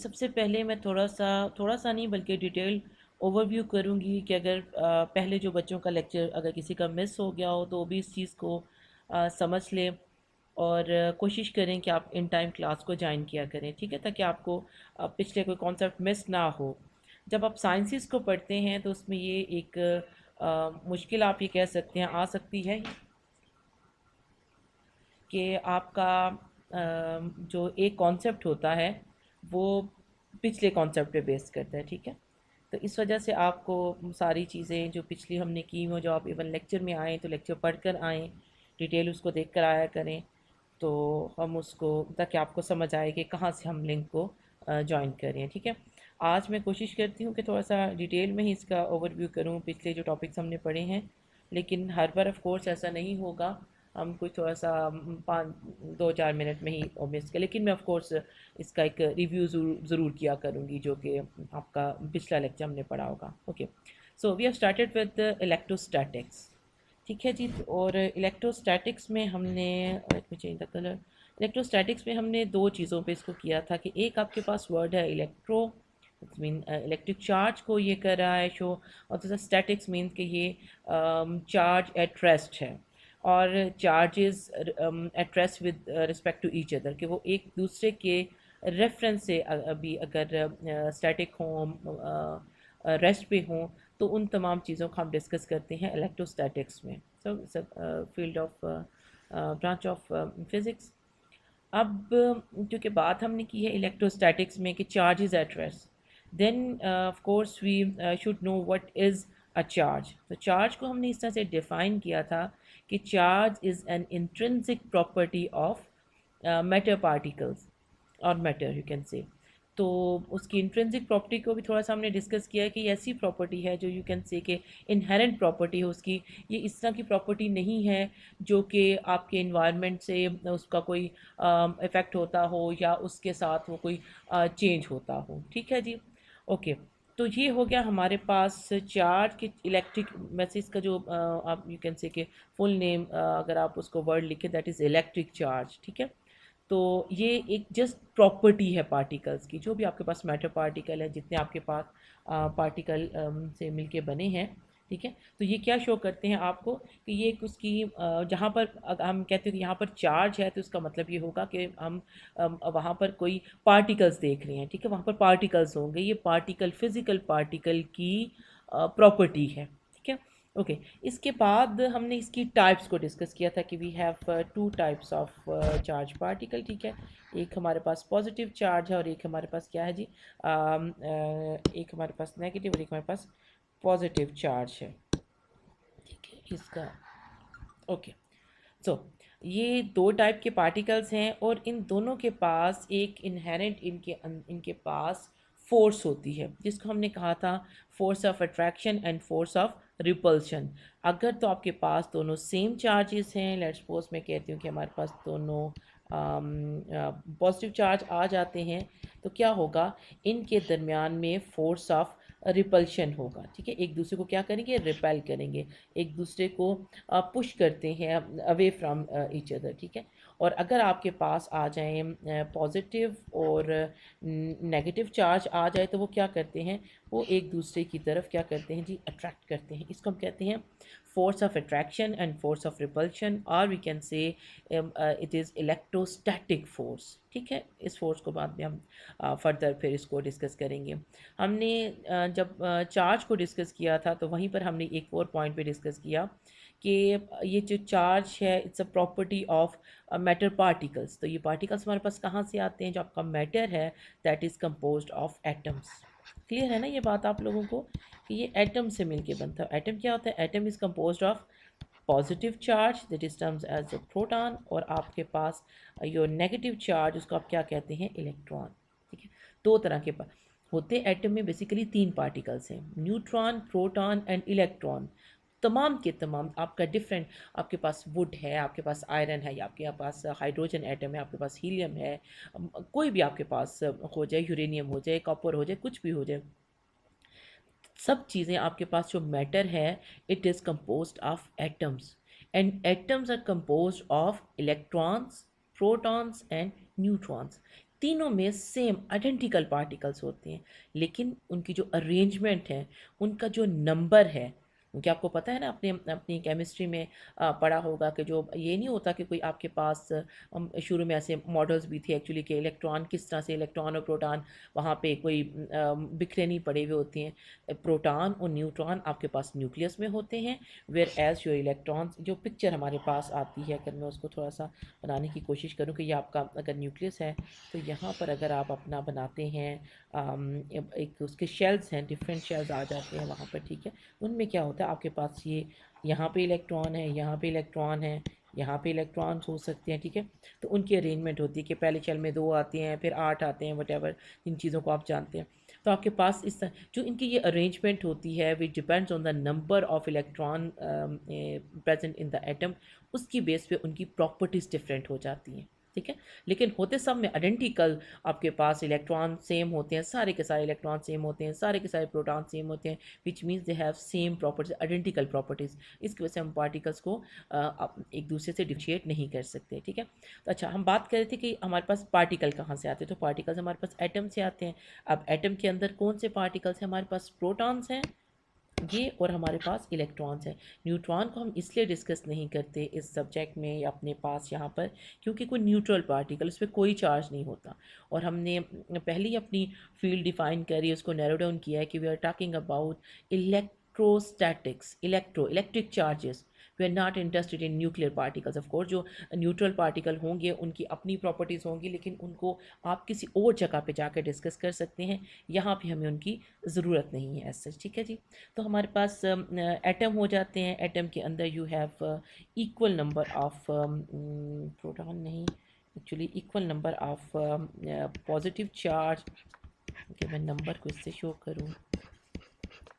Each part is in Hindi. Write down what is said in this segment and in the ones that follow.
सबसे पहले मैं थोड़ा सा नहीं बल्कि डिटेल ओवरव्यू करूंगी कि अगर पहले जो बच्चों का लेक्चर अगर किसी का मिस हो गया हो तो वो भी इस चीज़ को समझ ले और कोशिश करें कि आप इन टाइम क्लास को ज्वाइन किया करें, ठीक है, ताकि आपको पिछले कोई कॉन्सेप्ट मिस ना हो। जब आप साइंसिस को पढ़ते हैं तो उसमें ये एक मुश्किल आप ये कह सकते हैं आ सकती है कि आपका जो एक कॉन्सेप्ट होता है वो पिछले कॉन्सेप्ट पे बेस करता है, ठीक है। तो इस वजह से आपको सारी चीज़ें जो पिछली हमने की हो, जो आप इवन लेक्चर में आएँ तो लेक्चर पढ़ कर आएँ, डिटेल उसको देख कर आया करें, तो हम उसको ताकि आपको समझ आए कि कहाँ से हम लिंक को जॉइन करें, ठीक है। आज मैं कोशिश करती हूँ कि थोड़ा सा डिटेल में ही इसका ओवरव्यू करूँ पिछले जो टॉपिक्स हमने पढ़े हैं, लेकिन हर बार ऑफ कोर्स ऐसा नहीं होगा। हम कुछ थोड़ा सा 5-2-4 मिनट में ही मिस कर, लेकिन मैं ऑफ कोर्स इसका एक रिव्यू ज़रूर किया करूँगी जो कि आपका पिछला लेक्चर हमने पढ़ा होगा। Okay, so we have started with electrostatics, ठीक है जी। और इलेक्ट्रोस्टैटिक्स में हमने, let me change the colour, electrostatics में हमने दो चीज़ों पे इसको किया था कि एक आपके पास वर्ड है इलेक्ट्रो, मीन इलेक्ट्रिक चार्ज को ये कर रहा है शो, और दूसरा स्टैटिक्स मीन्स कि ये चार्ज एट रेस्ट है, और charges at rest with respect to each other, कि वो एक दूसरे के रेफरेंस से अभी अगर स्टैटिक हों, रेस्ट पे हों, तो उन तमाम चीज़ों को हम डिस्कस करते हैं इलेक्ट्रोस्टैटिक्स में। So field of branch of physics. अब क्योंकि बात हमने की है इलेक्ट्रोस्टैटिक्स में कि charge is at rest, then of course we should know what is a charge. तो चार्ज को हमने इस तरह से डिफ़ाइन किया था कि charge is an intrinsic property of matter particles और मैटर यू कैन से। तो उसकी इंट्रिंसिक प्रॉपर्टी को भी थोड़ा सा हमने डिस्कस किया है कि ये ऐसी प्रॉपर्टी है जो यू कैन से कि इनहेरेंट प्रॉपर्टी है उसकी, ये इस तरह की प्रॉपर्टी नहीं है जो कि आपके इन्वायरमेंट से उसका कोई इफ़ेक्ट होता हो या उसके साथ वो कोई चेंज होता हो, ठीक है जी। ओके, तो ये हो गया हमारे पास चार्ज की इलेक्ट्रिक मैसेज का जो आप यू कैन से कि फुल नेम अगर आप उसको वर्ड लिखें दैट इज़ इलेक्ट्रिक चार्ज, ठीक है। तो ये एक जस्ट प्रॉपर्टी है पार्टिकल्स की, जो भी आपके पास मैटर पार्टिकल है, जितने आपके पास पार्टिकल से मिलके बने हैं, ठीक है। तो ये क्या शो करते हैं आपको कि ये एक उसकी जहाँ पर अगर हम कहते हैं कि यहाँ पर चार्ज है तो उसका मतलब ये होगा कि हम वहाँ पर कोई पार्टिकल्स देख रहे हैं, ठीक है, वहाँ पर पार्टिकल्स होंगे, ये पार्टिकल फिजिकल पार्टिकल की प्रॉपर्टी है, ठीक है। ओके, इसके बाद हमने इसकी टाइप्स को डिस्कस किया था कि we have two types of charge particle, ठीक है। एक हमारे पास पॉजिटिव चार्ज है और एक हमारे पास क्या है जी, एक हमारे पास नेगेटिव और एक हमारे पास पॉजिटिव चार्ज है, ठीक है इसका। ओके, सो ये दो टाइप के पार्टिकल्स हैं और इन दोनों के पास एक इनहेरेंट इनके पास फोर्स होती है, जिसको हमने कहा था force of attraction and force of repulsion. अगर तो आपके पास दोनों सेम चार्जेस हैं, लेट्स सपोज मैं कहती हूँ कि हमारे पास दोनों पॉजिटिव चार्ज आ जाते हैं, तो क्या होगा, इनके दरमियान में फोर्स ऑफ रिपल्शन होगा, ठीक है। एक दूसरे को क्या करेंगे, रिपेल करेंगे, एक दूसरे को पुश करते हैं अवे फ्रॉम ईच अदर, ठीक है। और अगर आपके पास आ जाए पॉजिटिव और नेगेटिव चार्ज आ जाए तो वो क्या करते हैं, वो एक दूसरे की तरफ क्या करते हैं जी, अट्रैक्ट करते हैं। इसको हम कहते हैं force of attraction and force of repulsion, और we can say it is electrostatic force, ठीक है। इस फोर्स को बाद में हम फर्दर फिर इसको डिस्कस करेंगे। हमने जब चार्ज को डिस्कस किया था तो वहीं पर हमने एक और पॉइंट पे डिस्कस किया कि ये जो चार्ज है it's a property of matter particles. तो ये पार्टिकल्स हमारे पास कहाँ से आते हैं, जो आपका मैटर है that is composed of atoms. Clear है ना ये बात आप लोगों को कि ये एटम से मिलके बनता है। एटम क्या होता है, atom is composed of positive charge that is terms as a proton, और आपके पास योर नेगेटिव चार्ज उसको आप क्या कहते हैं, इलेक्ट्रॉन, ठीक है। दो तरह के होते हैं एटम में, बेसिकली तीन पार्टिकल्स हैं, न्यूट्रॉन, प्रोटॉन एंड इलेक्ट्रॉन। तमाम के तमाम आपका डिफरेंट, आपके पास वुड है, आपके पास आयरन है, या आपके पास हाइड्रोजन एटम है, आपके पास हीलियम है, कोई भी आपके पास हो जाए, यूरेनियम हो जाए, कॉपर हो जाए, कुछ भी हो जाए, सब चीज़ें आपके पास जो मैटर है it is composed of atoms, and atoms are composed of electrons, protons and neutrons. तीनों में सेम आइडेंटिकल पार्टिकल्स होते हैं, लेकिन उनकी जो अरेंजमेंट है, उनका जो नंबर है, क्योंकि आपको पता है ना, अपने अपनी केमिस्ट्री में पढ़ा होगा कि जो ये नहीं होता कि कोई आपके पास शुरू में ऐसे मॉडल्स भी थे एक्चुअली कि इलेक्ट्रॉन किस तरह से, इलेक्ट्रॉन और प्रोटॉन वहाँ पे कोई बिखरे नहीं पड़े हुए होते हैं। प्रोटॉन और न्यूट्रॉन आपके पास न्यूक्लियस में होते हैं, वेयर एज योर इलेक्ट्रॉन्स, जो पिक्चर हमारे पास आती है, अगर मैं उसको थोड़ा सा बनाने की कोशिश करूँ कि ये आपका अगर न्यूक्लियस है, तो यहाँ पर अगर आप अपना बनाते हैं एक उसके शेल्स हैं, डिफरेंट शेल्स आ जाते हैं वहाँ पर, ठीक है। उनमें क्या होता है, आपके पास ये यहाँ पे इलेक्ट्रॉन है, यहाँ पे इलेक्ट्रॉन है, यहाँ पे इलेक्ट्रॉन्स हो सकते हैं, ठीक है। तो उनकी अरेंजमेंट होती है कि पहले शेल में 2 आते हैं, फिर 8 आते हैं, वट इन चीज़ों को आप जानते हैं। तो आपके पास इस जो इनकी ये अरेंजमेंट होती है, which depends on the number of electron present in the atom, उसकी बेस पे उनकी प्रॉपर्टीज़ डिफरेंट हो जाती हैं, ठीक है। लेकिन होते सब में आइडेंटिकल, आपके पास इलेक्ट्रॉन सेम होते हैं, सारे के सारे इलेक्ट्रॉन सेम होते हैं, सारे के सारे प्रोटॉन सेम होते हैं, which means they have same properties, identical properties. इसकी वजह से हम पार्टिकल्स को एक दूसरे से डिफरेंशिएट नहीं कर सकते, ठीक है। तो अच्छा, हम बात कर रहे थे कि हमारे पास पार्टिकल कहाँ से आते हैं, तो पार्टिकल्स हमारे पास एटम से आते हैं। अब एटम के अंदर कौन से पार्टिकल्स हैं, हमारे पास प्रोटॉन्स हैं ये, और हमारे पास इलेक्ट्रॉन्स हैं। न्यूट्रॉन को हम इसलिए डिस्कस नहीं करते इस सब्जेक्ट में या अपने पास यहाँ पर, क्योंकि कोई न्यूट्रल पार्टिकल, उस पर कोई चार्ज नहीं होता। और हमने पहले ही अपनी फील्ड डिफाइन करी, उसको नैरो डाउन किया है कि we are talking about electrostatics, electric charges. We are not interested in nuclear particles. Of course जो न्यूट्रल पार्टिकल होंगे उनकी अपनी प्रॉपर्टीज़ होंगी, लेकिन उनको आप किसी और जगह पे जाकर डिस्कस कर सकते हैं, यहाँ पे हमें उनकी ज़रूरत नहीं है ऐसा, ठीक है जी। तो हमारे पास एटम हो जाते हैं, एटम के अंदर you have equal number of proton नहीं, actually equal number of positive charge, कि मैं नंबर को इससे शो करूँ,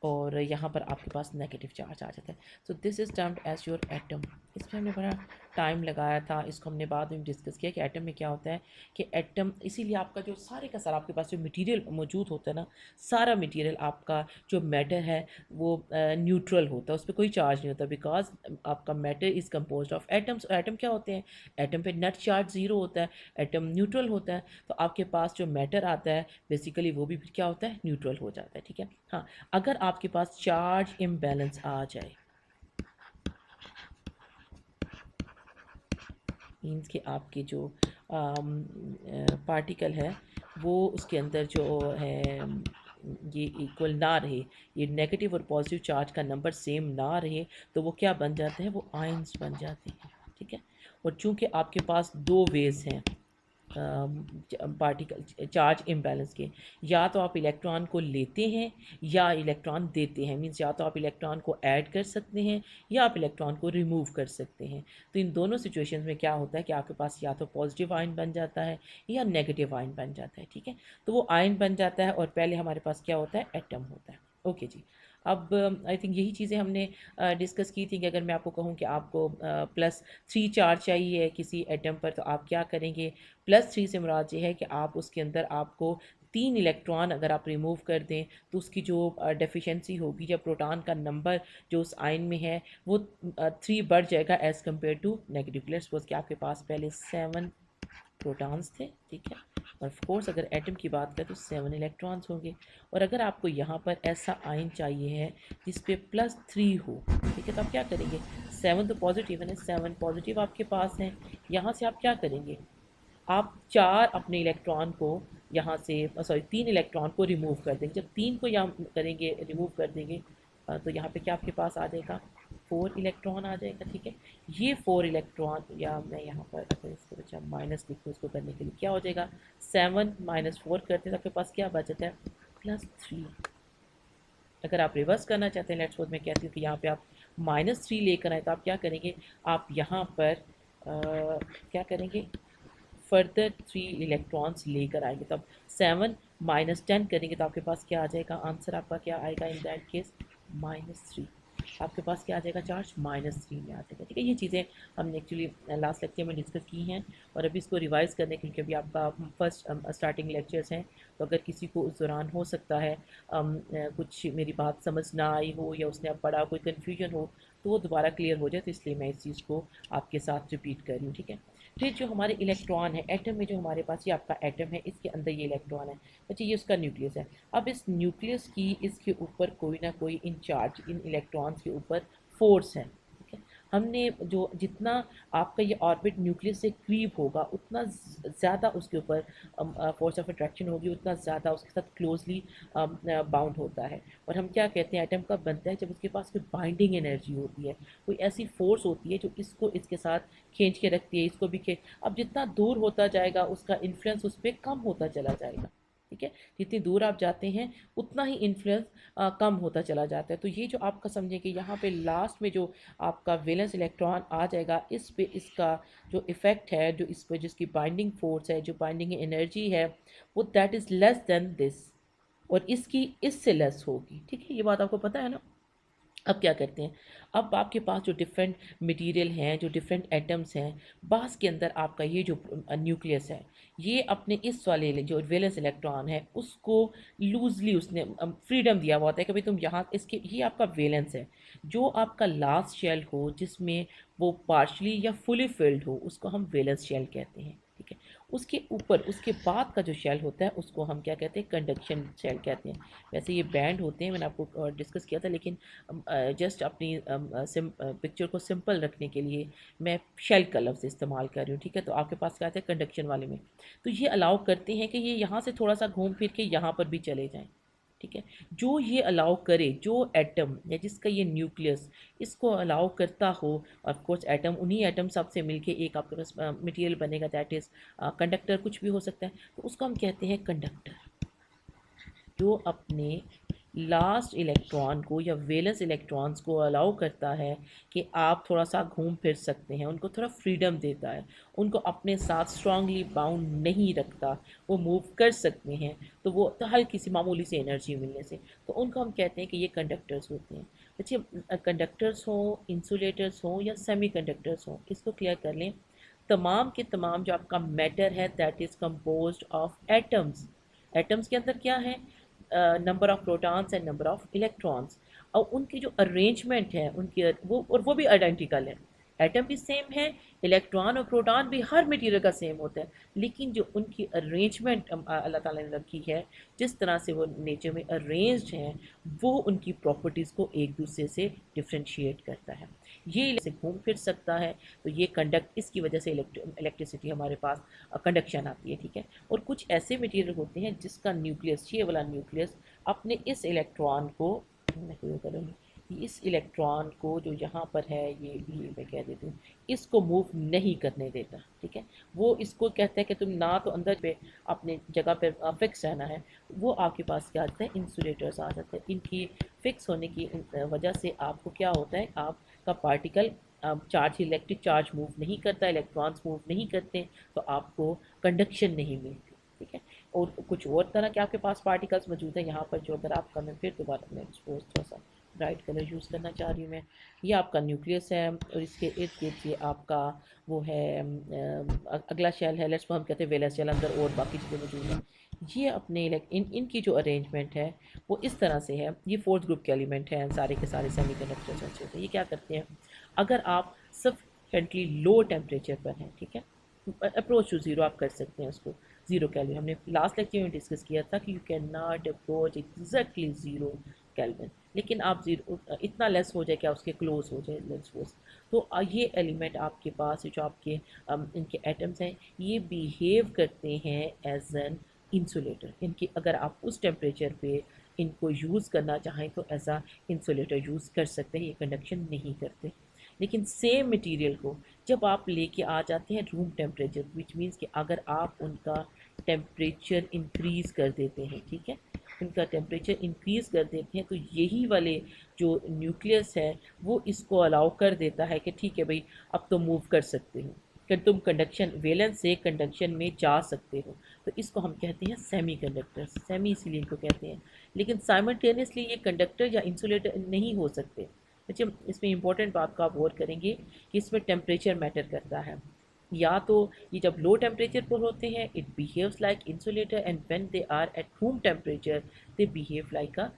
और यहाँ पर आपके पास नेगेटिव चार्ज आ जाता है। So this is termed as your atom. इसमें हमने बड़ा टाइम लगाया था, इसको हमने बाद में डिस्कस किया कि एटम में क्या होता है, कि एटम, इसीलिए आपका जो सारे का सारा आपके पास जो मटेरियल मौजूद होता है ना, सारा मटेरियल आपका जो मैटर है वो न्यूट्रल होता है, उस पर कोई चार्ज नहीं होता, बिकॉज आपका matter is compose of atoms. और एटम क्या होते हैं, एटम पे नेट चार्ज ज़ीरो होता है, एटम न्यूट्रल होता है। तो आपके पास जो मैटर आता है बेसिकली वो भी फिर क्या होता है, न्यूट्रल हो जाता है, ठीक है। हाँ, अगर आपके पास चार्ज इम्बैलेंस आ जाए, मीन्स कि आपके जो पार्टिकल है वो उसके अंदर जो है ये इक्वल ना रहे, ये नेगेटिव और पॉजिटिव चार्ज का नंबर सेम ना रहे, तो वो क्या बन जाते हैं, वो आयंस बन जाते हैं, ठीक है। और चूंकि आपके पास 2 वेज हैं पार्टिकल चार्ज इम्बैलेंस के, या तो आप इलेक्ट्रॉन को लेते हैं या इलेक्ट्रॉन देते हैं, मीन्स या तो आप इलेक्ट्रॉन को ऐड कर सकते हैं या आप इलेक्ट्रॉन को रिमूव कर सकते हैं। तो इन दोनों सिचुएशंस में क्या होता है कि आपके पास या तो पॉजिटिव आयन बन जाता है या नेगेटिव आयन बन जाता है, ठीक है। तो वो आयन बन जाता है और पहले हमारे पास क्या होता है, एटम होता है। ओके जी। अब आई थिंक यही चीज़ें हमने डिस्कस की थी कि अगर मैं आपको कहूँ कि आपको +3 चार्ज चाहिए किसी एटम पर, तो आप क्या करेंगे। +3 से मुराद ये है कि आप उसके अंदर आपको 3 इलेक्ट्रॉन अगर आप रिमूव कर दें तो उसकी जो डेफिशिएंसी होगी या प्रोटॉन का नंबर जो उस आयन में है वो 3 बढ़ जाएगा as compare to negative. Let's suppose कि आपके पास पहले 7 प्रोटॉन्स थे, ठीक है। और ऑफ कोर्स अगर एटम की बात करें तो 7 इलेक्ट्रॉन्स होंगे। और अगर आपको यहाँ पर ऐसा आयन चाहिए है जिस पे +3 हो, ठीक है, तो आप क्या करेंगे। 7 तो पॉजिटिव है ना, 7 पॉजिटिव आपके पास हैं। यहाँ से आप क्या करेंगे, आप 4 अपने इलेक्ट्रॉन को यहाँ से, सॉरी 3 इलेक्ट्रॉन को रिमूव कर देंगे। जब 3 को यहाँ करेंगे, रिमूव कर देंगे, तो यहाँ पे क्या आपके पास आ जाएगा, 4 इलेक्ट्रॉन आ जाएगा, ठीक है। ये 4 इलेक्ट्रॉन, या मैं यहाँ पर अगर इसको बचा माइनस लिखूँ इसको करने के लिए, क्या हो जाएगा, 7 - 4 करते हैं तो आपके पास क्या बचता है, +3। अगर आप रिवर्स करना चाहते हैं, लेट्स सपोज मैं कहती हूँ कि यहाँ पे आप -3 लेकर आए, तो आप क्या करेंगे, आप यहाँ पर क्या करेंगे, फर्दर 3 इलेक्ट्रॉन्स लेकर आएंगे। तब 7 - 10 करेंगे तो आपके पास क्या आ जाएगा, आंसर आपका क्या आएगा इन दैट केस, -3। आपके पास क्या आ जाएगा, चार्ज -3 में आ जाएगा, ठीक है। ये चीज़ें हमने एक्चुअली लास्ट लेक्चर में डिस्कस की हैं, और अभी इसको रिवाइज़ करने के लिए, क्योंकि आपका फर्स्ट स्टार्टिंग लेक्चर्स हैं, तो अगर किसी को उस दौरान हो सकता है कुछ मेरी बात समझ ना आई हो या उसने अब पढ़ा कोई कन्फ्यूजन हो, तो वो दोबारा क्लियर हो जाए, तो इसलिए मैं इस चीज़ को आपके साथ रिपीट कर रही हूँ, ठीक है। फिर जो हमारे इलेक्ट्रॉन है एटम में, जो हमारे पास ये आपका एटम है, इसके अंदर ये इलेक्ट्रॉन है, अच्छा ये उसका न्यूक्लियस है। अब इस न्यूक्लियस की इसके ऊपर कोई ना कोई इंचार्ज, इन इलेक्ट्रॉन्स के ऊपर फोर्स है, ठीक है। हमने जो जितना आपका ये ऑर्बिट न्यूक्लियस से करीब होगा उतना ज़्यादा उसके ऊपर फोर्स ऑफ अट्रैक्शन होगी, उतना ज़्यादा उसके साथ क्लोजली बाउंड होता है। और हम क्या कहते हैं, एटम कब बनता है, जब उसके पास कोई बाइंडिंग एनर्जी होती है, कोई ऐसी फोर्स होती है जो इसको इसके साथ खींच के रखती है, इसको भी खींच। अब जितना दूर होता जाएगा उसका इन्फ्लुएंस उस पर कम होता चला जाएगा, ठीक है। जितनी दूर आप जाते हैं उतना ही इन्फ्लुएंस कम होता चला जाता है। तो ये जो आपका समझें कि यहाँ पे लास्ट में जो आपका वैलेंस इलेक्ट्रॉन आ जाएगा, इस पे इसका जो इफ़ेक्ट है, जो इस पर जिसकी बाइंडिंग फोर्स है, जो बाइंडिंग एनर्जी है, वो that is less than this, और इसकी इससे लेस होगी, ठीक है। ये बात आपको पता है ना। अब क्या करते हैं, अब आपके पास जो डिफरेंट मटेरियल हैं, जो डिफरेंट एटम्स हैं, बास के अंदर आपका ये जो न्यूक्लियस है, ये अपने इस वाले जो वैलेंस इलेक्ट्रॉन है उसको लूजली उसने फ्रीडम दिया हुआ होता है कि भाई तुम यहाँ, इसके ये आपका वैलेंस है। जो आपका लास्ट शेल हो जिसमें वो पार्शली या फुली फिल्ड हो, उसको हम वैलेंस शेल कहते हैं, ठीक है। उसके ऊपर उसके बाद का जो शेल होता है उसको हम क्या कहते हैं, कंडक्शन शेल कहते हैं। वैसे ये बैंड होते हैं, मैंने आपको डिस्कस किया था, लेकिन जस्ट अपनी पिक्चर को सिंपल रखने के लिए मैं शेल का लफ्ज़ इस्तेमाल कर रही हूँ, ठीक है। तो आपके पास क्या आता है कंडक्शन वाले में, तो ये अलाउ करते हैं कि ये यहाँ से थोड़ा सा घूम फिर के यहाँ पर भी चले जाएँ, ठीक है। जो ये अलाउ करे, जो एटम या जिसका ये न्यूक्लियस इसको अलाउ करता हो, ऑफ कोर्स एटम, उन्हीं एटम सब से मिलके एक आपके पास मटेरियल बनेगा, दैट इज़ कंडक्टर, कुछ भी हो सकता है, तो उसको हम कहते हैं कंडक्टर। जो अपने लास्ट इलेक्ट्रॉन को या वैलेंस इलेक्ट्रॉन्स को अलाउ करता है कि आप थोड़ा सा घूम फिर सकते हैं, उनको थोड़ा फ्रीडम देता है, उनको अपने साथ स्ट्रांगली बाउंड नहीं रखता, वो मूव कर सकते हैं, तो वो तो हल्की सी मामूली सी एनर्जी मिलने से, तो उनको हम कहते हैं कि ये कंडक्टर्स होते हैं। अच्छा, कंडक्टर्स हों, इंसुलेटर्स हों या सेमी कंडक्टर्स हों, इसको क्लियर कर लें। तमाम के तमाम जो आपका मैटर है that is composed of atoms. Atoms के अंदर क्या है, number of protons and number of electrons, और उनकी जो अरेंजमेंट है उनकी वो भी आइडेंटिकल है। एटम भी सेम है, इलेक्ट्रॉन और प्रोटॉन भी हर मटेरियल का सेम होता है, लेकिन जो उनकी अरेंजमेंट अल्लाह ताला ने रखी है, जिस तरह से वो नेचर में अरेंज्ड हैं, वो उनकी प्रॉपर्टीज़ को एक दूसरे से डिफ्रेंशिएट करता है। ये से घूम फिर सकता है, तो ये कंडक्ट, इसकी वजह से इलेक्ट्रिसिटी हमारे पास कंडक्शन आती है, ठीक है। और कुछ ऐसे मटेरियल होते हैं जिसका न्यूक्लियस, ये वाला न्यूक्लियस अपने इस इलेक्ट्रॉन को, मैं कोई करूँगी, इस इलेक्ट्रॉन को जो यहाँ पर है, ये मैं कह देती हूँ, इसको मूव नहीं करने देता, ठीक है। वो इसको कहता है कि तुम ना तो अंदर पे अपने जगह पे फिक्स रहना है, वो आपके पास क्या आता है, इंसुलेटर्स आ जाते हैं। इनकी फिक्स होने की वजह से आपको क्या होता है, आपका particle charge, electric charge move नहीं करता, इलेक्ट्रॉन्स मूव नहीं करते, तो आपको कंडक्शन नहीं मिलती, ठीक है। और कुछ और तरह के आपके पास पार्टिकल्स मौजूद हैं यहाँ पर, जो अगर आपका, मैं फिर दोबारा मैं एक्सपोज थोड़ा सा ब्राइट कलर यूज़ करना चाह रही हूँ मैं। ये आपका न्यूक्लियस है और इसके इर्द गिर्द ये आपका वो है अगला शेल है, लेट्स हम कहते हैं वैलेंस शेल, अंदर और बाकी चीज़ें मौजूद हैं। ये अपने इनकी जो अरेंजमेंट है वो इस तरह से है, ये फोर्थ ग्रुप के एलिमेंट हैं, सारे के सारे सेमीकंडक्टर्स अच्छे होते हैं। ये क्या करते हैं, अगर आप सफिशेंटली लो टेम्परेचर पर हैं, ठीक है, अप्रोच टू ज़ीरो आप कर सकते हैं उसको, ज़ीरो केल्विन, हमने लास्ट लेक्चर में डिस्कस किया था कि you can not approach exactly zero kelvin, लेकिन आप ज़ीरो इतना लेस हो जाए कि उसके क्लोज हो जाए, लेट्स सपोज। तो ये एलिमेंट आपके पास जो आपके इनके एटम्स हैं, ये बिहेव करते हैं एज एन इंसुलेटर। इनकी अगर आप उस टेम्परेचर पे इनको यूज़ करना चाहें तो एज आ इंसुलेटर यूज़ कर सकते हैं, ये कंडक्शन नहीं करते। लेकिन सेम मटेरियल को जब आप लेके आ जाते हैं रूम टेम्परेचर, विच मीन्स कि अगर आप उनका टेम्परेचर इंक्रीज़ कर देते हैं, ठीक है, उनका टेम्परेचर इंक्रीज़ कर देते हैं, तो यही वाले जो न्यूक्लियस है वो इसको अलाउ कर देता है कि ठीक है भाई, अब तो मूव कर सकते हो, कि तुम कंडक्शन वैलेंस से कंडक्शन में जा सकते हो। तो इसको हम कहते हैं सेमी कंडक्टर, सेमी इसीलिए इनको कहते हैं। लेकिन साइमल्टेनियसली ये कंडक्टर या इंसुलेटर नहीं हो सकते। अच्छा, इसमें इंपॉर्टेंट बात को आप गौर करेंगे कि इसमें टेम्परेचर मैटर करता है। या तो ये जब लो टेम्परेचर पर होते हैं it behaves like insulator, and when they are at room temperature they behave like a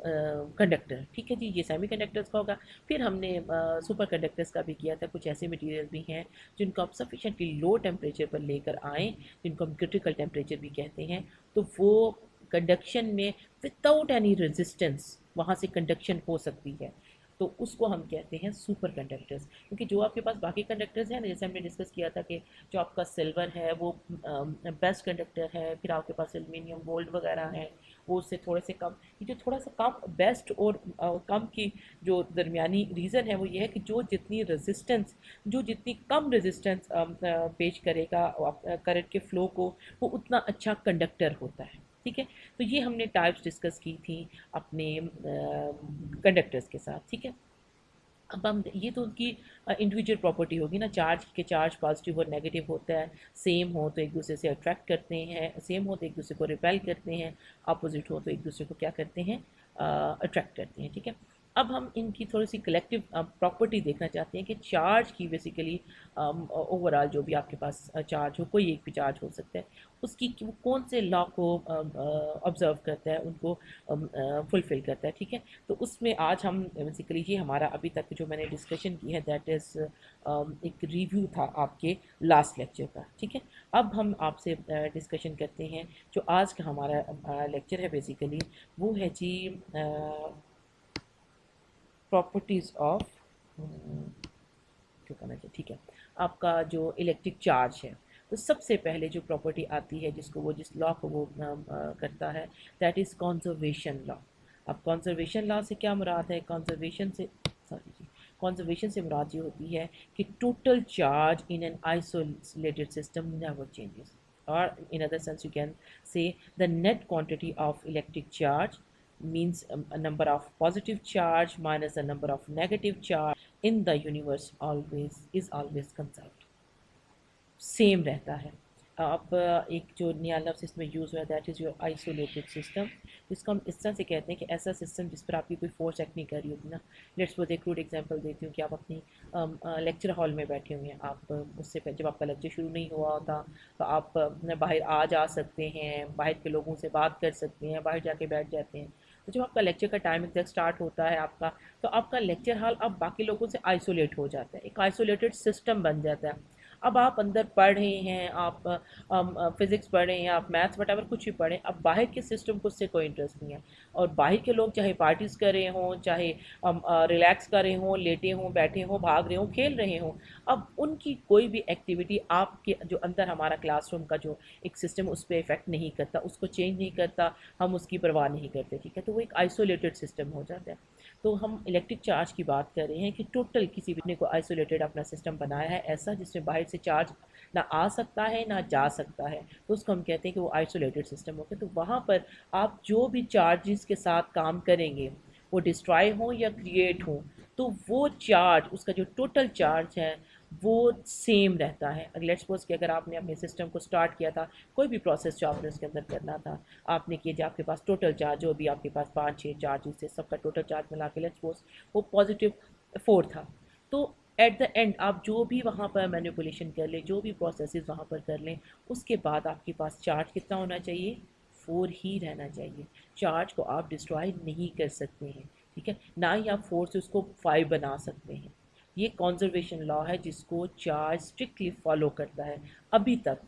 conductor, ठीक है जी, ये सेमी कंडक्टर्स का होगा। फिर हमने सुपर कंडक्टर्स का भी किया था। कुछ ऐसे मटेरियल भी हैं जिनको आप सफिशेंटली लो टेम्परेचर पर लेकर आएँ, जिनको हम क्रिटिकल टेम्परेचर भी कहते हैं, तो वो कंडक्शन में विदाउट एनी रेजिस्टेंस वहाँ से कंडक्शन हो सकती है, तो उसको हम कहते हैं सुपर कंडक्टर्स। क्योंकि जो आपके पास बाकी कंडक्टर्स हैं ना, जैसे हमने डिस्कस किया था कि जो आपका सिल्वर है वो बेस्ट कंडक्टर है, फिर आपके पास एल्युमिनियम गोल्ड वगैरह है वो उससे थोड़े से कम। ये जो थोड़ा सा कम बेस्ट और कम की जो दरमियानी रीज़न है वो ये है कि जो जितनी रेजिस्टेंस, जो जितनी कम रेजिस्टेंस पेश करेगा करंट के फ्लो को, वो उतना अच्छा कंडक्टर होता है, ठीक है। तो ये हमने टाइप्स डिस्कस की थी अपने कंडक्टर्स के साथ, ठीक है। अब हम ये तो उनकी इंडिविजुअल प्रॉपर्टी होगी ना, चार्ज के चार्ज पॉजिटिव और नेगेटिव होता है, सेम हो तो एक दूसरे से अट्रैक्ट करते हैं, सेम हो तो एक दूसरे को रिपेल करते हैं, अपोजिट हो तो एक दूसरे को क्या करते हैं, अट्रैक्ट करते हैं, ठीक है। अब हम इनकी थोड़ी सी कलेक्टिव प्रॉपर्टी देखना चाहते हैं कि चार्ज की बेसिकली ओवरऑल जो भी आपके पास चार्ज हो, कोई एक भी चार्ज हो सकता है, उसकी वो कौन से लॉ को ऑब्जर्व करता है, उनको फुलफ़िल करता है, ठीक है। तो उसमें आज हम बेसिकली ये हमारा अभी तक जो मैंने डिस्कशन की है दैट इज़ एक रिव्यू था आपके लास्ट लेक्चर का, ठीक है। अब हम आपसे डिस्कशन करते हैं जो आज का हमारा लेक्चर है बेसिकली, वो है जी प्रॉपर्टीज़ ऑफ क्यों करना चाहिए, ठीक है। आपका जो इलेक्ट्रिक चार्ज है, तो सबसे पहले जो प्रॉपर्टी आती है जिसको वो जिस लॉ को वो करता है, दैट इज़ कंजर्वेशन लॉ। अब कंजर्वेशन लॉ से क्या मुराद है, कंजर्वेशन से सॉरी जी, कंजर्वेशन से मुराद ये होती है कि total charge in an isolated system never changes, और in other sense you can say the net quantity of electric charge means a number of positive charge minus the number of negative charge in the universe always conserved, same रहता है। अब एक जो नया लफ्ज़ इसमें यूज़ हुआ है that is your isolated system, जिसको हम इस तरह से कहते हैं कि ऐसा सिस्टम जिस पर आपकी कोई फोर्स एक्ट नहीं कर रही होगी ना। लेट्स सपोज एक क्रूड एग्जांपल देती हूँ कि आप अपनी लेक्चर हॉल में बैठे हुए हैं, आप उससे जब आपका लेक्चर शुरू नहीं हुआ होता तो आप बाहर आ जा सकते हैं, बाहर के लोगों से बात कर सकते हैं, बाहर जाके बैठ जाते हैं। तो जब आपका लेक्चर का टाइम एग्जैक्ट स्टार्ट होता है आपका, तो आपका लेक्चर हॉल अब बाकी लोगों से आइसोलेट हो जाता है, एक आइसोलेटेड सिस्टम बन जाता है। अब आप अंदर पढ़ रहे हैं, आप फिज़िक्स पढ़ रहे हैं, आप मैथ्स वटावर कुछ भी पढ़ें, अब बाहर के सिस्टम को उससे कोई इंटरेस्ट नहीं है। और बाहर के लोग चाहे पार्टीज़ कर रहे हों, चाहे रिलैक्स कर रहे हों, लेटे हों, बैठे हों, भाग रहे हों, खेल रहे हों, अब उनकी कोई भी एक्टिविटी आपके जो अंदर हमारा क्लासरूम का जो एक सिस्टम उस पर इफ़ेक्ट नहीं करता, उसको चेंज नहीं करता, हम उसकी परवाह नहीं करते, ठीक है। तो वो एक आइसोलेटेड सिस्टम हो जाता है। तो हम इलेक्ट्रिक चार्ज की बात कर रहे हैं कि टोटल किसी भी ने को आइसोलेटेड अपना सिस्टम बनाया है ऐसा जिसमें बाहर से चार्ज ना आ सकता है ना जा सकता है, तो उसको हम कहते हैं कि वो आइसोलेटेड सिस्टम होता है। तो वहाँ पर आप जो भी चार्जेस के साथ काम करेंगे, वो डिस्ट्रॉय हों या क्रिएट हों, तो वो चार्ज, उसका जो टोटल चार्ज है वो सेम रहता है। अगर लेट्स सपोज कि अगर आपने अपने सिस्टम को स्टार्ट किया था, कोई भी प्रोसेस जो आपने उसके अंदर करना था, आपने किया जो आपके पास टोटल चार्ज जो भी आपके पास 5-6 चार्जेस थे, सबका टोटल चार्ज मिला के लेट्स सपोज वो +4 था, तो एट द एंड आप जो भी वहाँ पर मैनिपुलेशन कर लें, जो भी प्रोसेसेस वहाँ पर कर लें, उसके बाद आपके पास चार्ज कितना होना चाहिए, 4 ही रहना चाहिए। चार्ज को आप डिस्ट्रॉय नहीं कर सकते हैं, ठीक है, ना ही आप 4 से उसको 5 बना सकते हैं। ये कंजर्वेशन लॉ है जिसको चार्ज स्ट्रिक्टली फॉलो करता है। अभी तक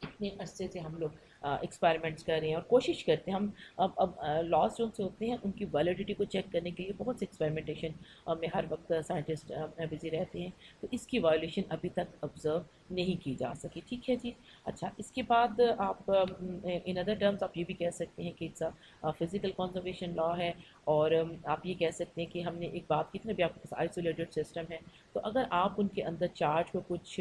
इतने अरसे से हम लोग एक्सपेरिमेंट्स कर रहे हैं और कोशिश करते हैं हम। अब लॉस जो से होते हैं उनकी वैलिडिटी को चेक करने के लिए बहुत से एक्सपेरिमेंटेशन में हर वक्त साइंटिस्ट बिजी रहते हैं, तो इसकी वायलेशन अभी तक ऑब्ज़र्व नहीं की जा सकी, ठीक है जी। अच्छा, इसके बाद आप इन अदर टर्म्स आप ये भी कह सकते हैं कि it's a physical conservation law है, और आप ये कह सकते हैं कि हमने एक बात की थी ना भी आपके पास आइसोलेटेड सिस्टम है, तो अगर आप उनके अंदर चार्ज को कुछ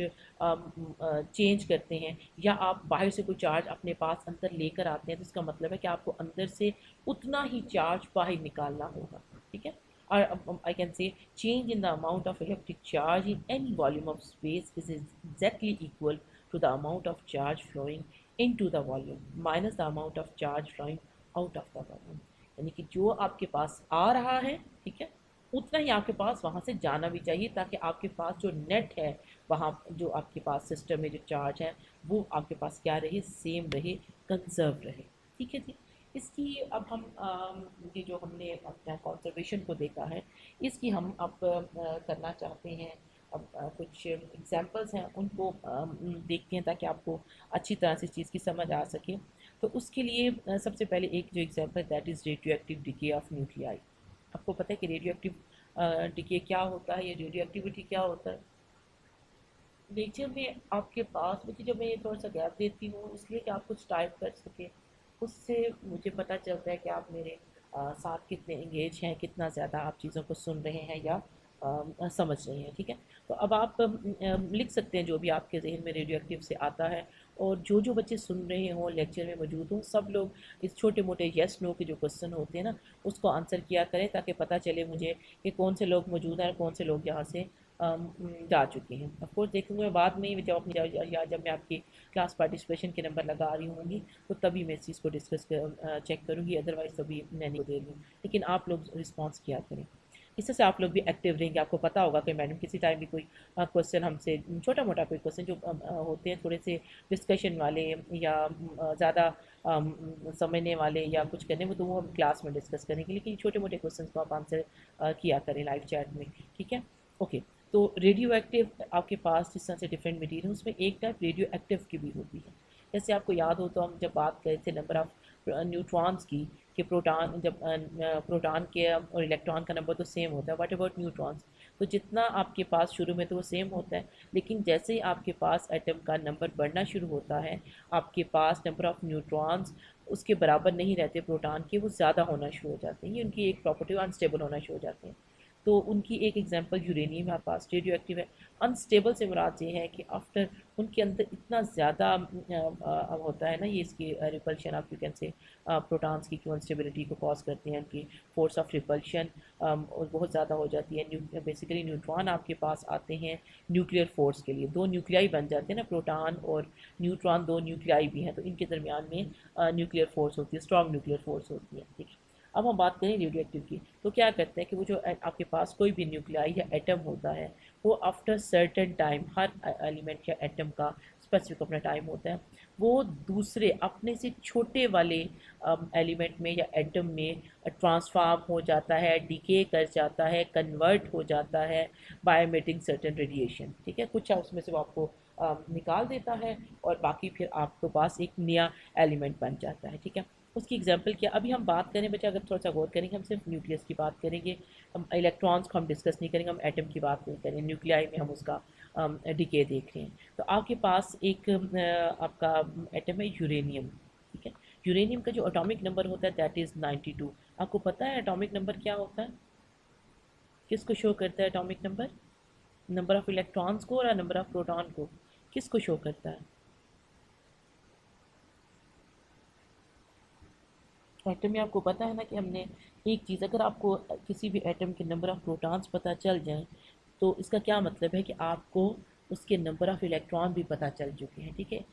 चेंज करते हैं या आप बाहर से कोई चार्ज अपने पास अंदर लेकर आते हैं, तो इसका मतलब है कि आपको अंदर से उतना ही चार्ज बाहर निकालना होगा, ठीक है। और I can say change in the amount of electric charge in any volume of space is exactly equal to the amount of charge flowing into the volume minus the amount of charge flowing out of the volume. यानी कि जो आपके पास आ रहा है, ठीक है, उतना ही आपके पास वहाँ से जाना भी चाहिए, ताकि आपके पास जो नेट है वहाँ जो आपके पास सिस्टम में जो चार्ज है वो आपके पास क्या रहे, सेम रहे, कंजर्व रहे, ठीक है जी। इसकी इसकी अब हम ये जो हमने अपना कॉन्जर्वेशन को देखा है, इसकी हम अब करना चाहते हैं। अब कुछ एग्जांपल्स हैं, उनको देखते हैं ताकि आपको अच्छी तरह से इस चीज़ की समझ आ सके। तो उसके लिए सबसे पहले एक जो example, that is radio active decay of nuclei. आपको पता है कि रेडियो एक्टिव डिके क्या होता है, या रेडियो एक्टिविटी क्या होता है? नेचर में आपके पास, देखिए जब मैं ये थोड़ा सा गैप देती हूँ इसलिए कि आप कुछ टाइप कर सके, उससे मुझे पता चलता है कि आप मेरे साथ कितने एंगेज हैं, कितना ज़्यादा आप चीज़ों को सुन रहे हैं या समझ रहे हैं। ठीक है, तो अब आप लिख सकते हैं जो भी आपके जहन में रेडियो एक्टिव से आता है, और जो जो बच्चे सुन रहे हों, लेक्चर में मौजूद हों, सब लोग इस छोटे मोटे येस नो के जो क्वेश्चन होते हैं ना, उसको आंसर किया करें, ताकि पता चले मुझे कि कौन से लोग मौजूद हैं और कौन से लोग यहाँ से जा चुके हैं। ऑफ कोर्स देखूँगा मैं बाद में, जब अपनी या जब मैं आपकी क्लास पार्टिसिपेशन के नंबर लगा रही होंगी, तो तभी मैं इस चीज़ को चेक करूँगी, अदरवाइज़ तभी मैं नहीं दे रही हूँ। लेकिन आप लोग रिस्पॉन्स किया करें, इससे आप लोग भी एक्टिव रहेंगे। आपको पता होगा कि मैडम किसी टाइम भी कोई क्वेश्चन हमसे, छोटा मोटा कोई क्वेश्चन जो होते हैं थोड़े से डिस्कशन वाले या ज़्यादा समझने वाले या कुछ करने में, तो वो हम क्लास में डिस्कस करेंगे। लेकिन छोटे मोटे क्वेश्चन को आप आंसर किया करें लाइव चैट में। ठीक है, ओके। तो रेडियो एक्टिव आपके पास जिस तरह से डिफरेंट मटीरियल, उसमें एक टाइप रेडियो एक्टिव की भी होती है। जैसे आपको याद हो तो हम जब बात कर रहे थे नंबर ऑफ न्यूट्रॉन्स की, कि प्रोटॉन, जब प्रोटॉन के और इलेक्ट्रॉन का नंबर तो सेम होता है, व्हाट अबाउट न्यूट्रॉन्स? तो जितना आपके पास शुरू में तो वो सेम होता है, लेकिन जैसे ही आपके पास एटम का नंबर बढ़ना शुरू होता है, आपके पास नंबर ऑफ न्यूट्रॉन्स उसके बराबर नहीं रहते प्रोटॉन के, वो ज़्यादा होना शुरू हो जाते हैं। ये उनकी एक प्रॉपर्टी, अनस्टेबल होना शुरू हो जाते हैं। तो उनकी एक एग्जांपल यूरेनियम है, पास रेडियो एक्टिव है। अनस्टेबल से मुराद ये है कि आफ्टर उनके अंदर इतना ज़्यादा होता है ना, ये इसकी रिपल्शन, आप यू कैन से प्रोटॉन्स की अनस्टेबिलिटी को कॉज करते हैं, उनकी फोर्स ऑफ रिपल्शन बहुत ज़्यादा हो जाती है। बेसिकली न्यूट्रॉन आपके पास आते हैं न्यूक्लियर फोर्स के लिए, दो न्यूक्लियाई बन जाते हैं ना, प्रोटॉन और न्यूट्रॉन दो न्यूक्लियाई भी हैं, तो इनके दरमियान में न्यूक्लियर फोर्स होती है, स्ट्रॉन्ग न्यूक्लियर फोर्स होती है। ठीक है, अब हम बात करें रेडियो एक्टिव की, तो क्या करते हैं कि वो जो आपके पास कोई भी न्यूक्लियाई या एटम होता है, वो आफ्टर सर्टेन टाइम, हर एलिमेंट या एटम का स्पेसिफिक अपना टाइम होता है, वो दूसरे अपने से छोटे वाले एलिमेंट में या एटम में ट्रांसफॉर्म हो जाता है, डिके कर जाता है, कन्वर्ट हो जाता है बाय एमिटिंग सर्टेन रेडिएशन। ठीक है, कुछ उसमें से वो आपको निकाल देता है, और बाकी फिर आपके पास एक नया एलिमेंट बन जाता है। ठीक है, उसकी एग्जांपल क्या, अभी हम बात करें बच्चे, अगर थोड़ा सा गौर करेंगे, हम सिर्फ न्यूक्लियस की बात करेंगे, हम इलेक्ट्रॉन्स को हम डिस्कस नहीं करेंगे, हम एटम की बात नहीं करेंगे, न्यूक्लियाई में हम उसका डिके देख रहे हैं। तो आपके पास एक आपका एटम है यूरेनियम। ठीक है, यूरेनियम का जो एटॉमिक नंबर होता है दैट इज़ 92। आपको पता है एटॉमिक नंबर क्या होता है? किसको शो करता है atomic number? Number of electrons को और नंबर ऑफ प्रोटॉन को, किसको शो करता है? एटम में आपको पता है ना कि हमने एक चीज़, अगर आपको किसी भी एटम के नंबर ऑफ प्रोटॉन्स पता चल जाए, तो इसका क्या मतलब है कि आपको उसके नंबर ऑफ इलेक्ट्रॉन भी पता चल चुके हैं। ठीक है,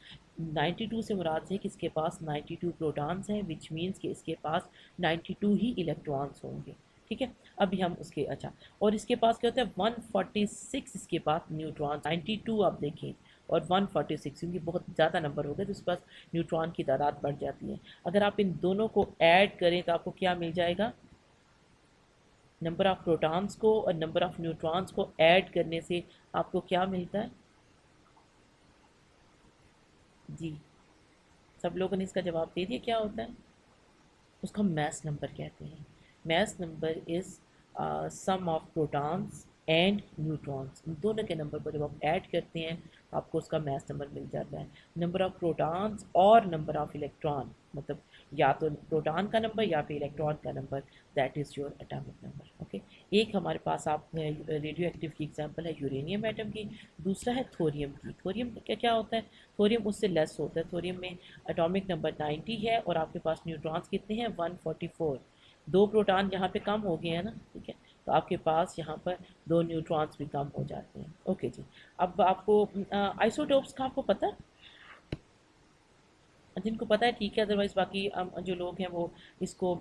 92 से मुराद है कि इसके पास 92 प्रोटॉन्स हैं, विच मीन्स कि इसके पास 92 ही इलेक्ट्रॉन्स होंगे। ठीक है, अभी हम उसके, अच्छा, और इसके पास क्या होता है, 146 इसके पास न्यूट्रॉन, 92 आप देखें और 146, क्योंकि बहुत ज़्यादा नंबर हो गए तो इसके पास न्यूट्रॉन की तादाद बढ़ जाती है। अगर आप इन दोनों को ऐड करें तो आपको क्या मिल जाएगा? नंबर ऑफ़ प्रोटॉन्स को और नंबर ऑफ़ न्यूट्रॉन्स को ऐड करने से आपको क्या मिलता है? जी, सब लोगों ने इसका जवाब दे दिया, क्या होता है? उसको हम मैस नंबर कहते हैं। Mass number is sum of protons and neutrons, इन दोनों के नंबर को जब आप ऐड करते हैं तो आपको उसका मैस नंबर मिल जाता है। नंबर ऑफ़ प्रोटॉन्स और नंबर ऑफ़ इलेक्ट्रॉन, मतलब या तो प्रोटॉन का नंबर या फिर इलेक्ट्रॉन का number, that is your atomic number. Okay, एक हमारे पास आप रेडियो एक्टिव की एग्जांपल है यूरेनियम एटम की, दूसरा है थोरियम की। थोरियम क्या क्या होता है? थोरियम उससे लेस होता है। थोरियम में एटॉमिक नंबर 90 है और आपके पास न्यूट्रॉन्स कितने हैं? 144। दो प्रोटॉन यहाँ पे कम हो गए हैं ना। ठीक है, तो आपके पास यहाँ पर दो न्यूट्रॉन्स भी कम हो जाते हैं। ओके जी, अब आपको आइसोटोप्स का आपको पता है? जिनको पता है ठीक है, अदरवाइज़ बाकी जो लोग हैं वो इसको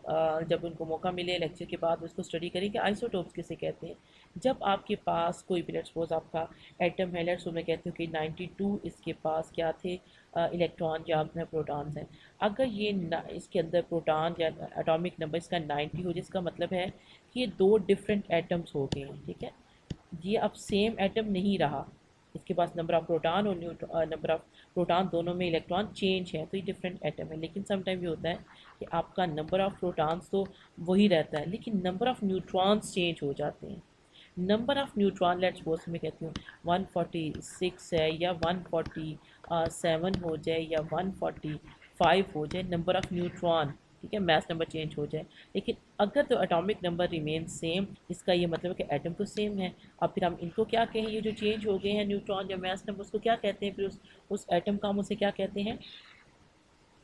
जब उनको मौका मिले लेक्चर के बाद उसको स्टडी करेंगे। आइसोटोप्स किसे कहते हैं? जब आपके पास कोई भी, लेट्स सपोज आपका एटम है, लेट्स मैं कहती हूँ कि 92 इसके पास क्या थे, इलेक्ट्रॉन या प्रोटॉन्स हैं। अगर ये इसके अंदर प्रोटॉन या एटॉमिक नंबर इसका 90 हो, जिसका मतलब है कि ये दो डिफरेंट एटम्स हो गए हैं, ठीक है। ये अब सेम एटम नहीं रहा, इसके पास नंबर ऑफ प्रोटॉन और नंबर ऑफ प्रोटॉन दोनों में इलेक्ट्रॉन चेंज है, तो ये डिफरेंट एटम है। लेकिन समटाइम ये होता है कि आपका नंबर ऑफ प्रोटॉन्स तो वही रहता है, लेकिन नंबर ऑफ न्यूट्रॉन्स चेंज हो जाते हैं। Number of neutron, let's suppose मैं कहती हूँ 146 है, या 147 हो जाए, या 145 हो जाए, नंबर ऑफ न्यूट्रॉन, ठीक है, मास नंबर चेंज हो जाए, लेकिन अगर तो एटॉमिक नंबर रिमेन सेम, इसका ये मतलब है कि एटम तो सेम है। अब फिर हम इनको क्या कहें, ये जो चेंज हो गए हैं न्यूट्रॉन या मास नंबर, उसको क्या कहते हैं, फिर उस एटम का हम उसे क्या कहते हैं,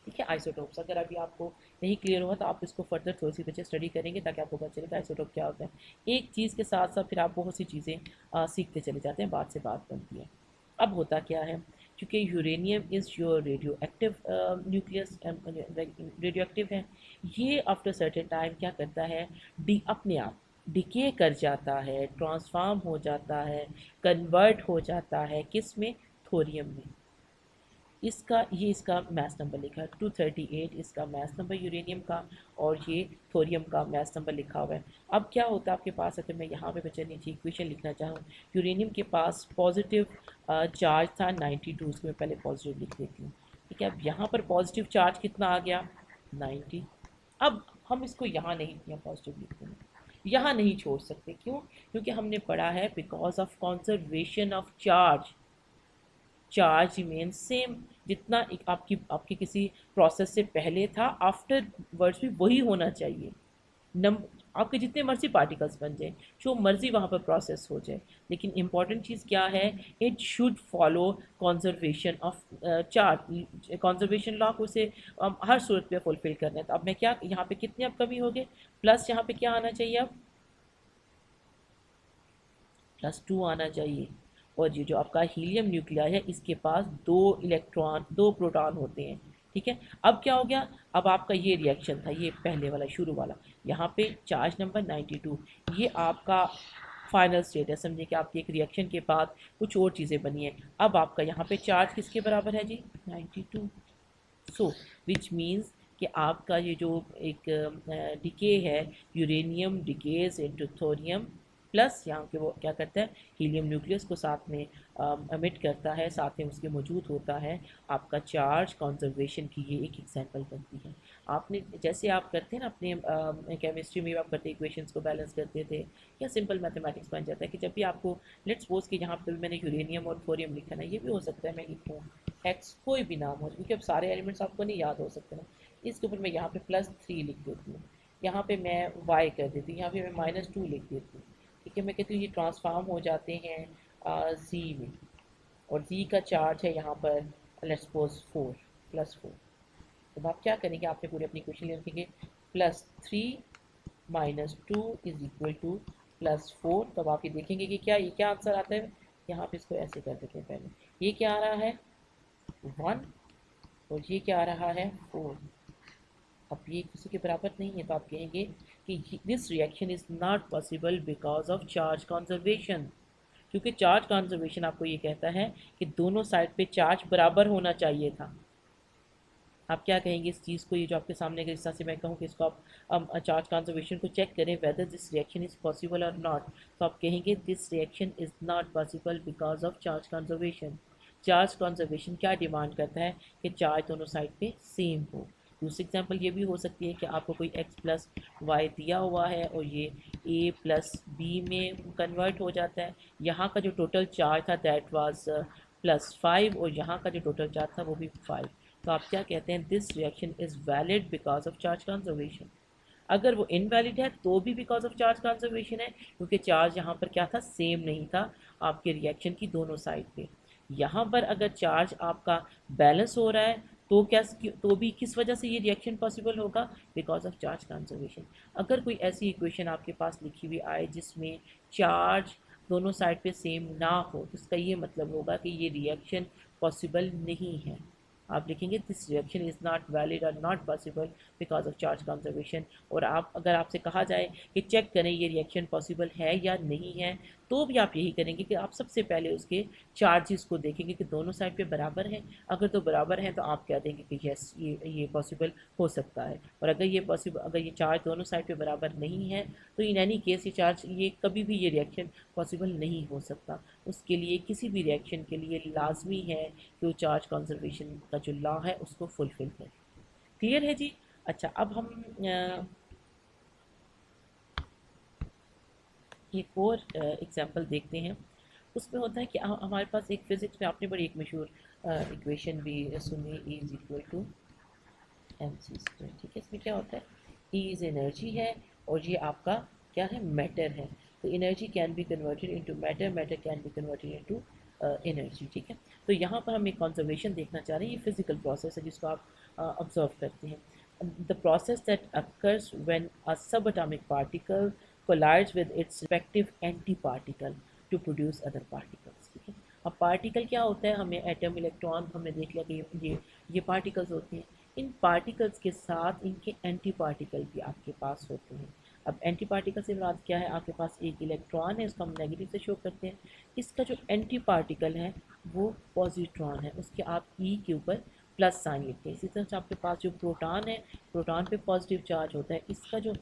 ठीक है, आइसोटोप्स। अगर अभी आपको नहीं क्लियर हुआ तो आप इसको फर्दर थोड़ी सी बच्चे स्टडी करेंगे ताकि आपको पता चले आइसोटोप क्या होता है। एक चीज़ के साथ साथ फिर आप बहुत सी चीज़ें सीखते चले जाते हैं, बात से बात बनती है। अब होता क्या है, क्योंकि uranium is your radio active nucleus, radio active है, ये आफ्टर सर्टेन टाइम क्या करता है, डी अपने आप डिके कर जाता है, ट्रांसफॉर्म हो जाता है, कन्वर्ट हो जाता है, किस में, थोरियम में। इसका मैस नंबर लिखा है 238, इसका मैस नंबर यूरेनियम का, और ये थोरियम का मैस नंबर लिखा हुआ है। अब क्या होता है आपके पास, अगर मैं यहाँ पे बच्चे नीचे इक्वेशन लिखना चाहूँ, यूरेनियम के पास पॉजिटिव चार्ज था 92, उसको मैं पहले पॉजिटिव लिख देती हूँ, ठीक है। अब यहाँ पर पॉजिटिव चार्ज कितना आ गया, 90। अब हम इसको यहाँ नहीं यहाँ पॉजिटिव लिखते हैं, यहाँ नहीं छोड़ सकते, क्यों, क्योंकि हमने पढ़ा है because of conservation of charge, charge remain same. जितना आपकी आपके किसी प्रोसेस से पहले था, आफ्टर वर्ड्स भी वही होना चाहिए। नम आपके जितने मर्जी पार्टिकल्स बन जाए, जो मर्जी वहाँ पर प्रोसेस हो जाए, लेकिन इंपॉर्टेंट चीज़ क्या है, it should follow conservation of charge, conservation law को उसे हर सूरत पे फुलफिल करना है। तो अब मैं क्या, यहाँ पे कितने अब कमी हो गए, प्लस यहाँ पे क्या आना चाहिए, अब +2 आना चाहिए। और ये जो आपका हीलियम न्यूक्लियाई है, इसके पास दो प्रोटॉन होते हैं, ठीक है। अब क्या हो गया, अब आपका ये रिएक्शन था, ये पहले वाला शुरू वाला, यहाँ पे चार्ज नंबर 92, ये आपका फाइनल स्टेट है, समझिए कि आपकी एक रिएक्शन के बाद कुछ और चीज़ें बनी हैं। अब आपका यहाँ पे चार्ज किसके बराबर है जी, 92। सो विच मीन्स कि आपका ये जो एक डिके है, uranium decays into thorium, plus यहाँ के वो क्या करता है, हीलियम न्यूक्लियस को साथ में एमिट करता है, साथ में उसके मौजूद होता है आपका चार्ज कंजर्वेशन की, ये एक एग्जांपल बनती है। आपने जैसे आप करते हैं ना अपने केमिस्ट्री में, आप करते इक्वेशंस को बैलेंस करते थे, या सिंपल मैथमेटिक्स बन जाता है कि जब भी आपको, लेट्स सपोज कि यहाँ पर मैंने यूरेनियम और थोरियम लिखा ना, ये भी हो सकता है मैं लिखूँ एक्स, कोई भी नाम हो, क्योंकि अब सारे एलिमेंट्स आपको नहीं याद हो सकते ना। इसके ऊपर मैं यहाँ पे +3 लिख देती हूँ, यहाँ पे मैं y कर देती हूँ, यहाँ पे मैं -2 लिख देती हूँ, ठीक है। मैं कहती हूँ ये ट्रांसफॉर्म हो जाते हैं z में, और z का चार्ज है यहाँ पर लेट्स सपोज 4 +4। तो आप क्या करेंगे, आपने पूरी अपनी क्वेश्चन लिखेंगे +3 -2 इज इक्वल टू +4। तब आप ये देखेंगे कि क्या ये क्या आंसर आता है। यहाँ पे इसको ऐसे कर देते हैं, पहले ये क्या आ रहा है 1, और ये क्या आ रहा है 4। अब ये किसी के बराबर नहीं है, तो आप कहेंगे कि this reaction is not possible because of charge conservation, क्योंकि चार्ज कंजर्वेशन आपको ये कहता है कि दोनों साइड पे चार्ज बराबर होना चाहिए था। आप क्या कहेंगे इस चीज़ को, ये जो आपके सामने के हिस्सा से मैं कहूँ कि इसको आप चार्ज कंजर्वेशन को चेक करें whether this reaction is possible और नॉट, तो आप कहेंगे this reaction is not possible because of charge conservation. Charge conservation क्या डिमांड करता है कि चार्ज दोनों साइड पे सेम हो। दूसरी एग्जांपल ये भी हो सकती है कि आपको कोई x प्लस वाई दिया हुआ है और ये a प्लस बी में कन्वर्ट हो जाता है। यहाँ का जो टोटल चार्ज था दैट वाज +5, और यहाँ का जो टोटल चार्ज था वो भी 5। तो आप क्या कहते हैं, this reaction is valid because of charge conservation. अगर वो इनवैलिड है तो भी बिकॉज ऑफ चार्ज कंजर्वेशन है, क्योंकि चार्ज यहाँ पर क्या था, सेम नहीं था आपके रिएक्शन की दोनों साइड पे। यहाँ पर अगर चार्ज आपका बैलेंस हो रहा है तो क्या, तो भी किस वजह से ये रिएक्शन पॉसिबल होगा, बिकॉज ऑफ चार्ज कंजर्वेशन। अगर कोई ऐसी इक्वेशन आपके पास लिखी हुई आए जिसमें चार्ज दोनों साइड पे सेम ना हो, तो इसका ये मतलब होगा कि ये रिएक्शन पॉसिबल नहीं है। आप लिखेंगे this reaction is not valid और not possible because of charge conservation. और आप अगर आपसे कहा जाए कि चेक करें ये रिएक्शन पॉसिबल है या नहीं है, तो भी आप यही करेंगे कि आप सबसे पहले उसके चार्जेस को देखेंगे कि दोनों साइड पे बराबर हैं। अगर तो बराबर हैं तो आप कह देंगे कि यस ये पॉसिबल हो सकता है। और अगर ये चार्ज दोनों साइड पे बराबर नहीं है तो इन एनी केस ये कभी भी ये रिएक्शन पॉसिबल नहीं हो सकता। उसके लिए किसी भी रिएक्शन के लिए लाजमी है कि वो चार्ज कंजर्वेशन का जो लॉ है उसको फुलफिल करे। क्लियर है जी? अच्छा, अब हम एक और एग्जांपल देखते हैं। उसमें होता है कि हमारे पास एक फिजिक्स में आपने बड़ी एक मशहूर इक्वेशन भी सुनी, E is equal to M C square. ठीक है, इसमें क्या होता है, E इज एनर्जी है और ये आपका क्या है, मैटर है। तो energy can be converted into matter, matter can be converted into energy. ठीक है, तो यहाँ पर हम एक कंजर्वेशन देखना चाह रहे हैं। ये फिजिकल प्रोसेस है जिसको आप ऑब्जर्व करते हैं। The process that occurs when a sub atomic particle collides with its respective anti-particle to produce other particles। ठीक है, अब पार्टिकल क्या होता है, हमें एटम, इलेक्ट्रॉन, हमने देख लिया कि ये पार्टिकल्स होते हैं। इन पार्टिकल्स के साथ इनके एंटी पार्टिकल भी आपके पास होते हैं। अब एंटी पार्टिकल से मुराद क्या है, आपके पास एक इलेक्ट्रॉन है, इसको हम नेगेटिव से शो करते हैं। इसका जो एंटी पार्टिकल है वो पॉजिट्रॉन है, उसके आप ई के ऊपर प्लस साइन लिखते हैं। इसी तरह से आपके पास जो प्रोटॉन है, प्रोटॉन पे पॉजिटिव चार्ज होता है, इसका जो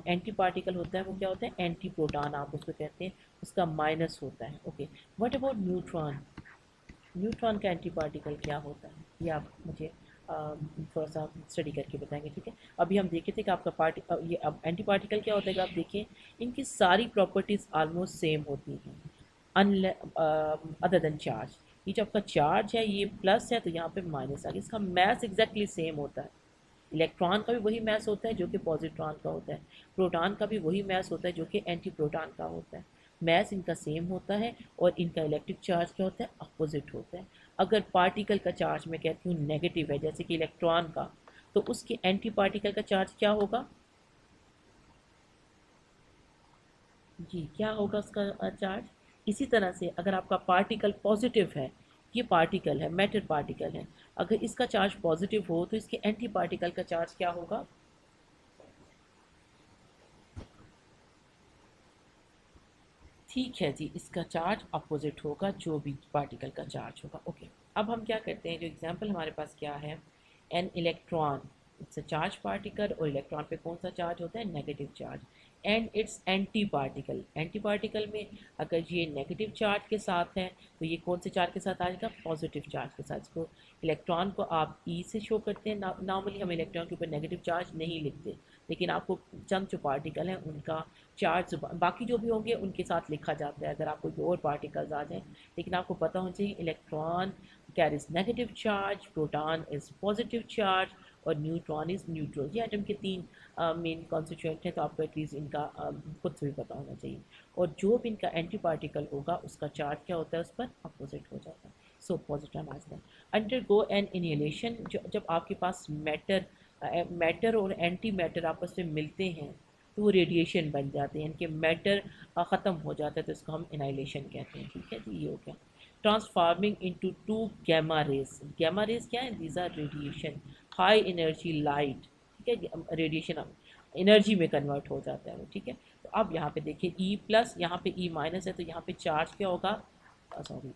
एंटी पार्टिकल होता है वो क्या होता है, एंटी प्रोटॉन आप उसको कहते हैं, उसका माइनस होता है। Okay, what about neutron? Neutron का एंटी पार्टिकल क्या होता है, ये आप मुझे थोड़ा सा स्टडी करके बताएंगे। ठीक है, अभी हम देखे थे कि आपका ये अब एंटी पार्टिकल क्या होता है कि आप देखें इनकी सारी प्रॉपर्टीज़ आलमोस्ट सेम होती हैं अदर देन चार्ज। ये जो आपका चार्ज है ये प्लस है तो यहाँ पे माइनस आ गया, इसका मैथ एग्जैक्टली सेम होता है। इलेक्ट्रॉन का भी वही मैस होता है जो कि पॉजिट्रॉन का होता है, प्रोटॉन का भी वही मैस होता है जो कि एंटी प्रोटॉन का होता है। मैस इनका सेम होता है और इनका इलेक्ट्रिक चार्ज क्या होता है, अपोजिट होता है। अगर पार्टिकल का चार्ज मैं कहती हूँ नेगेटिव है, जैसे कि इलेक्ट्रॉन का, तो उसके एंटी पार्टिकल का चार्ज क्या होगा जी, क्या होगा उसका चार्ज। इसी तरह से अगर आपका पार्टिकल पॉजिटिव है, ये पार्टिकल है, मैटर पार्टिकल है, अगर इसका चार्ज पॉजिटिव हो तो इसके एंटी पार्टिकल का चार्ज क्या होगा, ठीक है जी, इसका चार्ज अपोजिट होगा जो भी पार्टिकल का चार्ज होगा। ओके, अब हम क्या करते हैं, जो एग्जांपल हमारे पास क्या है, an electron, it's a charge particle, और इलेक्ट्रॉन पे कौन सा चार्ज होता है, negative charge. And its anti particle, anti particle में अगर ये नेगेटिव चार्ज के साथ है तो ये कौन से चार्ज के साथ आएगा, पॉजिटिव चार्ज के साथ। इसको इलेक्ट्रॉन को आप ई से शो करते हैं। नॉर्मली हम इलेक्ट्रॉन के ऊपर नेगेटिव चार्ज नहीं लिखते, लेकिन आपको चंद जो पार्टिकल हैं उनका चार्ज बाकी जो भी होंगे उनके साथ लिखा जाता है, अगर आपको कोई और पार्टिकल्स आ जाएं। लेकिन आपको पता होना चाहिए electron carries negative charge, proton is positive charge और न्यूट्रॉन इज न्यूट्रल। ये एटम के तीन मेन कॉन्स्टिट्यूएंट हैं, तो आपको एटलीस्ट इनका खुद से भी पता होना चाहिए। और जो भी इनका एंटी पार्टिकल होगा उसका चार्ज क्या होता है, उस पर अपोजिट हो जाता है। So positive answer. अंडर गो एन इनहेलेशन, जब आपके पास मैटर और एंटी मैटर आपस में मिलते हैं तो वो रेडिएशन बन जाते हैं, इनके मैटर ख़त्म हो जाता है, तो इसको हम इनाइलेशन कहते हैं। ठीक है जी, ये हो गया। Transforming into two gamma rays, gamma rays क्या है, these are radiation, high energy light. ठीक है, रेडिएशन एनर्जी में कन्वर्ट हो जाता है वो। ठीक है, तो अब यहाँ पे देखिए ई प्लस, यहाँ पे ई माइनस है, तो यहाँ पे चार्ज क्या होगा, सॉरी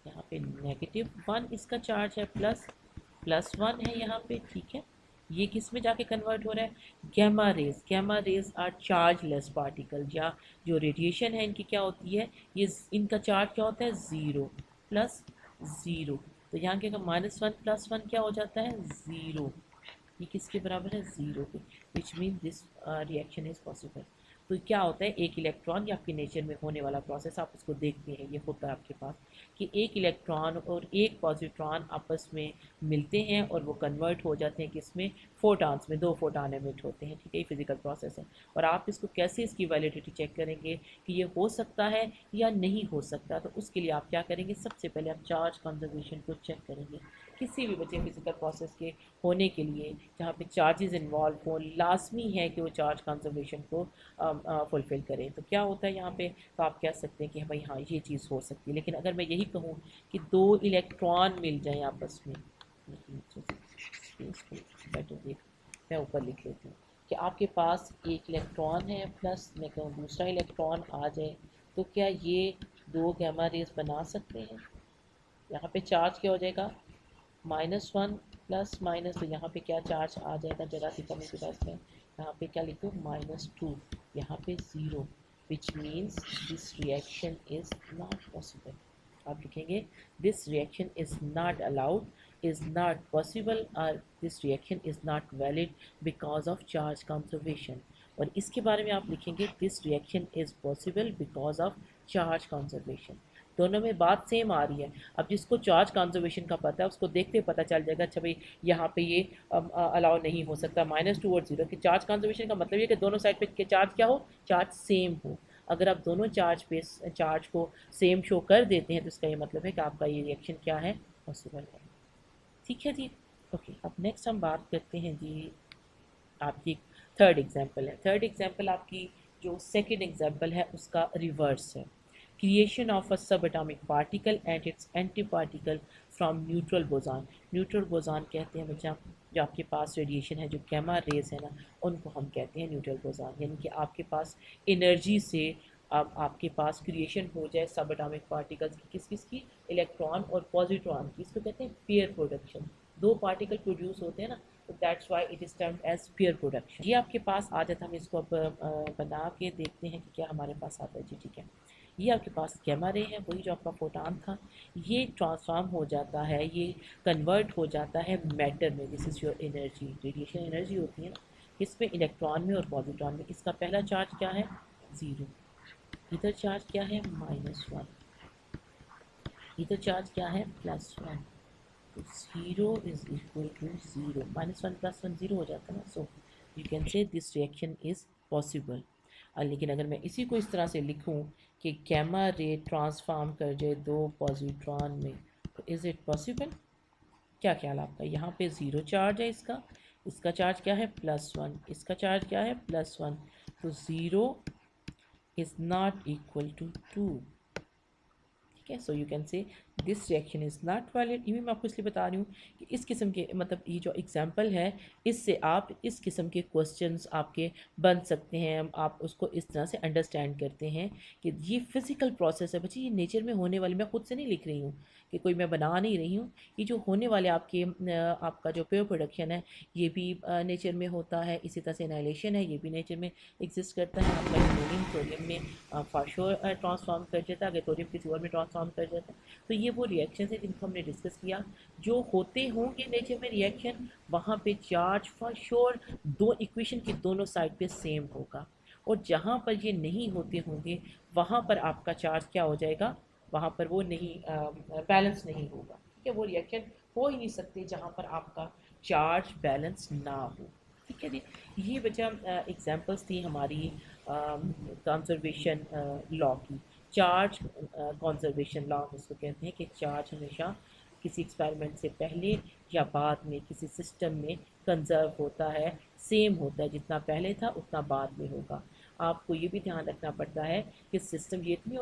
यहाँ पे -1 इसका चार्ज है, +1 है यहाँ पे। ठीक है, ये किस में जाके कन्वर्ट हो रहा है, gamma rays. Gamma rays are chargeless particle, या जो रेडिएशन है इनकी क्या होती है, ये इनका चार्ज क्या होता है, ज़ीरो, +0। तो यहाँ के -1 +1 क्या हो जाता है, ज़ीरो। ये किसके बराबर है, ज़ीरो के, which mean this reaction is possible. तो क्या होता है, एक इलेक्ट्रॉन, या आपके नेचर में होने वाला प्रोसेस आप उसको देखते हैं, ये होता है आपके पास कि एक इलेक्ट्रॉन और एक पॉजिट्रॉन आपस में मिलते हैं और वो कन्वर्ट हो जाते हैं किसमें, फोटॉन्स में, 2 फोटॉन एमिट होते हैं। ठीक है, ये फिजिकल प्रोसेस है। और आप इसको कैसे, इसकी वैलिडिटी चेक करेंगे कि ये हो सकता है या नहीं हो सकता, तो उसके लिए आप क्या करेंगे, सबसे पहले आप चार्ज कंजर्वेशन को चेक करेंगे। किसी भी बच्चे फिजिकल प्रोसेस के होने के लिए जहाँ पे चार्जेस इन्वॉल्व हो, लाजमी है कि वो चार्ज कंजर्वेशन को हम फुलफ़िल करें। तो क्या होता है यहाँ पे, तो आप कह सकते हैं कि भाई हाँ ये चीज़ हो सकती है। लेकिन अगर मैं यही कहूँ कि दो इलेक्ट्रॉन मिल जाएं आपस में, बेटर देख, मैं ऊपर लिख लेती हूँ कि आपके पास एक इलेक्ट्रॉन है प्लस मैं कहूँ दूसरा इलेक्ट्रॉन आ जाए, तो क्या ये दो गैमा रेज बना सकते हैं? यहाँ पे चार्ज क्या हो जाएगा, -1 प्लस माइनस, तो यहाँ पे क्या चार्ज आ जाएगा, जगह की कमी की वजह से यहाँ पे क्या लिखूँ, -2, यहाँ पे 0, which means this reaction is not possible. आप लिखेंगे this reaction is not allowed, is not possible, or this reaction is not valid because of charge conservation। और इसके बारे में आप लिखेंगे this reaction is possible because of charge conservation। दोनों में बात सेम आ रही है। अब जिसको चार्ज कंजर्वेशन का पता है उसको देखते पता चल जाएगा, अच्छा भाई यहाँ पे ये अलाउ नहीं हो सकता, -2 और 0 कि चार्ज कंजर्वेशन का मतलब ये कि दोनों साइड पे चार्ज क्या हो, चार्ज सेम हो। अगर आप दोनों चार्ज को सेम शो कर देते हैं तो इसका ये मतलब है कि आपका ये रिएक्शन क्या है, पॉसिबल है। ठीक है जी। ओके, अब नेक्स्ट हम बात करते हैं जी, आपकी थर्ड एग्जाम्पल है। थर्ड एग्जाम्पल आपकी जो सेकेंड एग्जाम्पल है उसका रिवर्स है। Creation of a sub atomic particle and its anti particle from neutral boson. Neutral boson कहते हैं बच्चा जो आपके पास रेडिएशन है, जो गैमा रेज है ना, उनको हम कहते हैं न्यूट्रल बोजान। यानी कि आपके पास एनर्जी से अब आपके पास क्रिएशन हो जाए सब एटॉमिक पार्टिकल्स की, किस किस की, इलेक्ट्रॉन और पॉजिट्रॉन की। इसको कहते हैं पेयर प्रोडक्शन। दो पार्टिकल प्रोड्यूस होते हैं ना, तो that's why it is termed as pair production. ये आपके पास आ जाता है, हम इसको अब बना के देखते हैं कि क्या हमारे पास आता है जी। ठीक है, ये आपके पास गैमा रे है, वही जो आपका फोटॉन था, ये ट्रांसफॉर्म हो जाता है, ये कन्वर्ट हो जाता है मैटर में। This is your energy, radiation energy होती है ना, इसमें इलेक्ट्रॉन में और पॉजिट्रॉन में। इसका पहला चार्ज क्या है, 0, इधर चार्ज क्या है, -1, इधर चार्ज क्या है, +1। तो 0 इज इक्वल टू 0, -1 + 1 0 हो जाता है ना। सो यू कैन से दिस रिएक्शन इज़ पॉसिबल। लेकिन अगर मैं इसी को इस तरह से लिखूं कि गैमा रे ट्रांसफॉर्म कर जाए दो पॉजिट्रॉन में, तो इज़ इट पॉसिबल? क्या ख्याल आपका? यहाँ पे 0 चार्ज है, इसका इसका चार्ज क्या है, +1, इसका चार्ज क्या है, +1, तो 0 इज़ नॉट इक्वल टू 2। ठीक है, सो यू कैन से this reaction is not valid. ये भी मैं आपको इसलिए बता रही हूँ कि इस किस्म के, मतलब ये जो एग्जांपल है, इससे आप इस किस्म के क्वेश्चंस आपके बन सकते हैं। आप उसको इस तरह से अंडरस्टैंड करते हैं कि ये फिज़िकल प्रोसेस है बच्चे, ये नेचर में होने वाली, मैं खुद से नहीं लिख रही हूँ कि कोई मैं बना नहीं रही हूँ, ये जो होने वाले आपके आपका जो पेयर प्रोडक्शन है ये भी नेचर में होता है। इसी तरह से एनाइलेशन है, ये भी नेचर में एग्जिस्ट करता है। आपका क्लोरीन सोडियम में फॉर श्योर ट्रांसफॉर्म कर जाता है, अगर सोडियम किसी और में ट्रांसफॉर्म कर जाता है। तो ये वो रिएक्शन है जिनको हमने डिस्कस किया, जो होते होंगे नेचर में रिएक्शन, वहाँ पे चार्ज फॉर श्योर दो इक्वेशन की दोनों साइड पे सेम होगा। और जहाँ पर ये नहीं होते होंगे वहाँ पर आपका चार्ज क्या हो जाएगा, वहाँ पर वो नहीं बैलेंस नहीं होगा। ठीक है, वो रिएक्शन हो ही नहीं सकते जहाँ पर आपका चार्ज बैलेंस ना हो। ठीक है जी, ये बचा एग्जांपल्स थी हमारी कंजर्वेशन लॉ की। चार्ज कंजर्वेशन लॉ इसको कहते हैं कि चार्ज हमेशा किसी एक्सपेरिमेंट से पहले या बाद में किसी सिस्टम में कंजर्व होता है, सेम होता है, जितना पहले था उतना बाद में होगा। आपको ये भी ध्यान रखना पड़ता है कि सिस्टम ये इतनी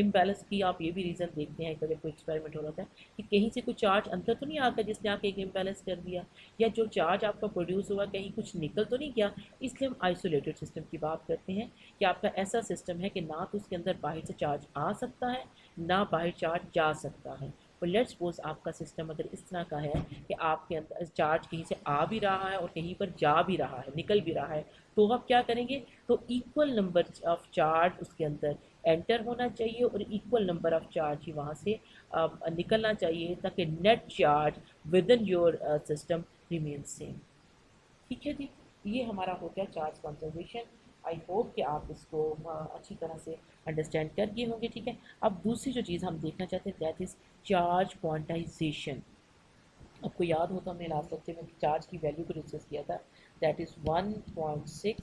इम्बैलेंस की, आप ये भी रीज़न देखते हैं कभी कोई एक्सपेरिमेंट हो रहा है कि कहीं से कोई चार्ज अंतर तो नहीं आता जिसने आके एक इम्बैलेंस कर दिया, या जो चार्ज आपका प्रोड्यूस हुआ कहीं कुछ निकल तो नहीं गया। इसलिए हम आइसोलेटेड सिस्टम की बात करते हैं कि आपका ऐसा सिस्टम है कि ना तो उसके अंदर बाहर से चार्ज आ सकता है, ना बाहर चार्ज जा सकता है। और लेट्स सपोज आपका सिस्टम अगर इस तरह का है कि आपके अंदर चार्ज कहीं से आ भी रहा है और कहीं पर जा भी रहा है, निकल भी रहा है, तो आप क्या करेंगे, तो इक्वल नंबर ऑफ चार्ज उसके अंदर एंटर होना चाहिए और इक्वल नंबर ऑफ चार्ज ही वहाँ से निकलना चाहिए, ताकि net charge with in your system remain same. ठीक है जी, ये हमारा हो गया चार्ज कंजर्वेशन। आई होप कि आप इसको अच्छी तरह से अंडरस्टैंड कर गए होंगे। ठीक है, अब दूसरी जो चीज़ हम देखना चाहते हैं दैट इज़ चार्ज क्वांटाइजेशन। आपको याद हो तो हमने लास्ट लेक्चर में चार्ज की वैल्यू को डिस्कस किया था, दैट इज़ 1.6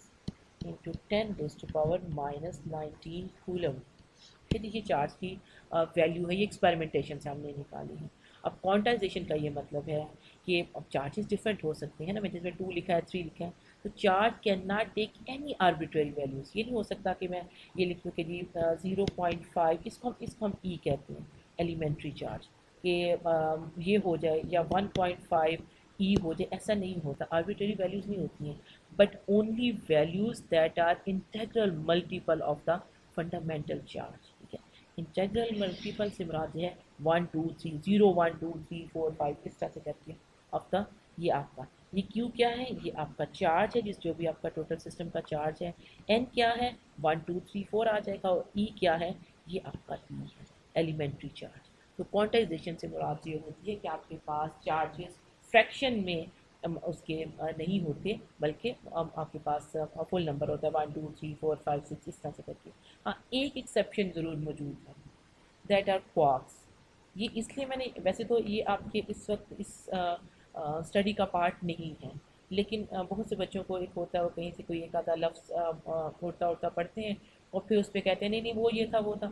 इंटू 10⁻⁻19 कूलम। फिर ये चार्ज की वैल्यू है, ये एक्सपेरिमेंटेशन से हमने निकाली है। अब क्वांटाइजेशन का ये मतलब है कि अब चार्जेस डिफरेंट हो सकते हैं ना, मैं जिसमें 2 लिखा है 3 लिखा है, तो charge can not take any arbitrary values. ये नहीं हो सकता कि मैं ये लिख दूँ कि जी 0.5, इसको हम ई कहते हैं एलिमेंट्री चार्ज, कि ये हो जाए या 1.5 ई हो जाए, ऐसा नहीं होता। आर्बिट्रेरी वैल्यूज़ नहीं होती हैं, but only values that are integral multiple of the fundamental charge. ठीक है, इंटेग्रल मल्टीपल से मुराद है 1 2 3 0 1 2 3 4 5 इस तरह से करके ऑफ द, ये आपका, ये क्यू क्या है, ये आपका चार्ज है, जिस जो भी आपका टोटल सिस्टम का चार्ज है। एन क्या है, 1 2 3 4 आ जाएगा, और ई क्या है, ये आपका ई है एलिमेंट्री चार्ज। तो क्वांटाइजेशन से मुराद ये होती है कि आपके पास चार्जेस फ्रैक्शन में उसके नहीं होते, बल्कि आपके पास फुल नंबर होता है 1 2 3 4 5 6 इस तरह से करके। हाँ, एक एक्सेप्शन ज़रूर मौजूद है, दैट आर क्वार्क्स। ये इसलिए मैंने, वैसे तो ये आपके इस वक्त इस स्टडी का पार्ट नहीं है, लेकिन बहुत से बच्चों को एक होता है, वो कहीं से कोई एक आधा लफ्ज़ उड़ता उड़ता पढ़ते हैं और फिर उस पर कहते हैं नहीं नहीं वो ये था वो था।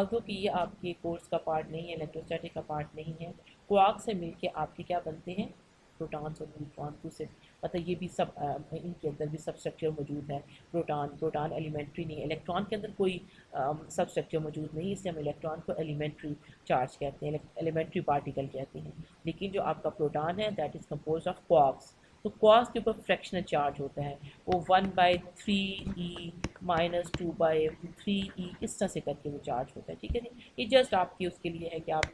तो कि ये आपके कोर्स का पार्ट नहीं है, इलेक्ट्रोस्टैटिक का पार्ट नहीं है। क्वार्क से मिलके आपके क्या बनते हैं, प्रोटॉन्स और न्यूट्रॉन। से मतलब ये भी सब इनके अंदर भी सब स्ट्रक्चर मौजूद है। प्रोटॉन एलिमेंट्री नहीं है, इलेक्ट्रॉन के अंदर कोई सब स्ट्रक्चर मौजूद नहीं, इसलिए हम इलेक्ट्रॉन को एलिमेंट्री चार्ज कहते हैं, एलिमेंट्री पार्टिकल कहते हैं। लेकिन जो आपका प्रोटॉन है that is compose of quarks. तो क्वार्क्स के ऊपर फ्रैक्शनल चार्ज होता है, वो 1/3 ई -2/3 ई इस तरह से करके वो चार्ज होता है। ठीक है जी, ये जस्ट आपकी उसके लिए है कि आप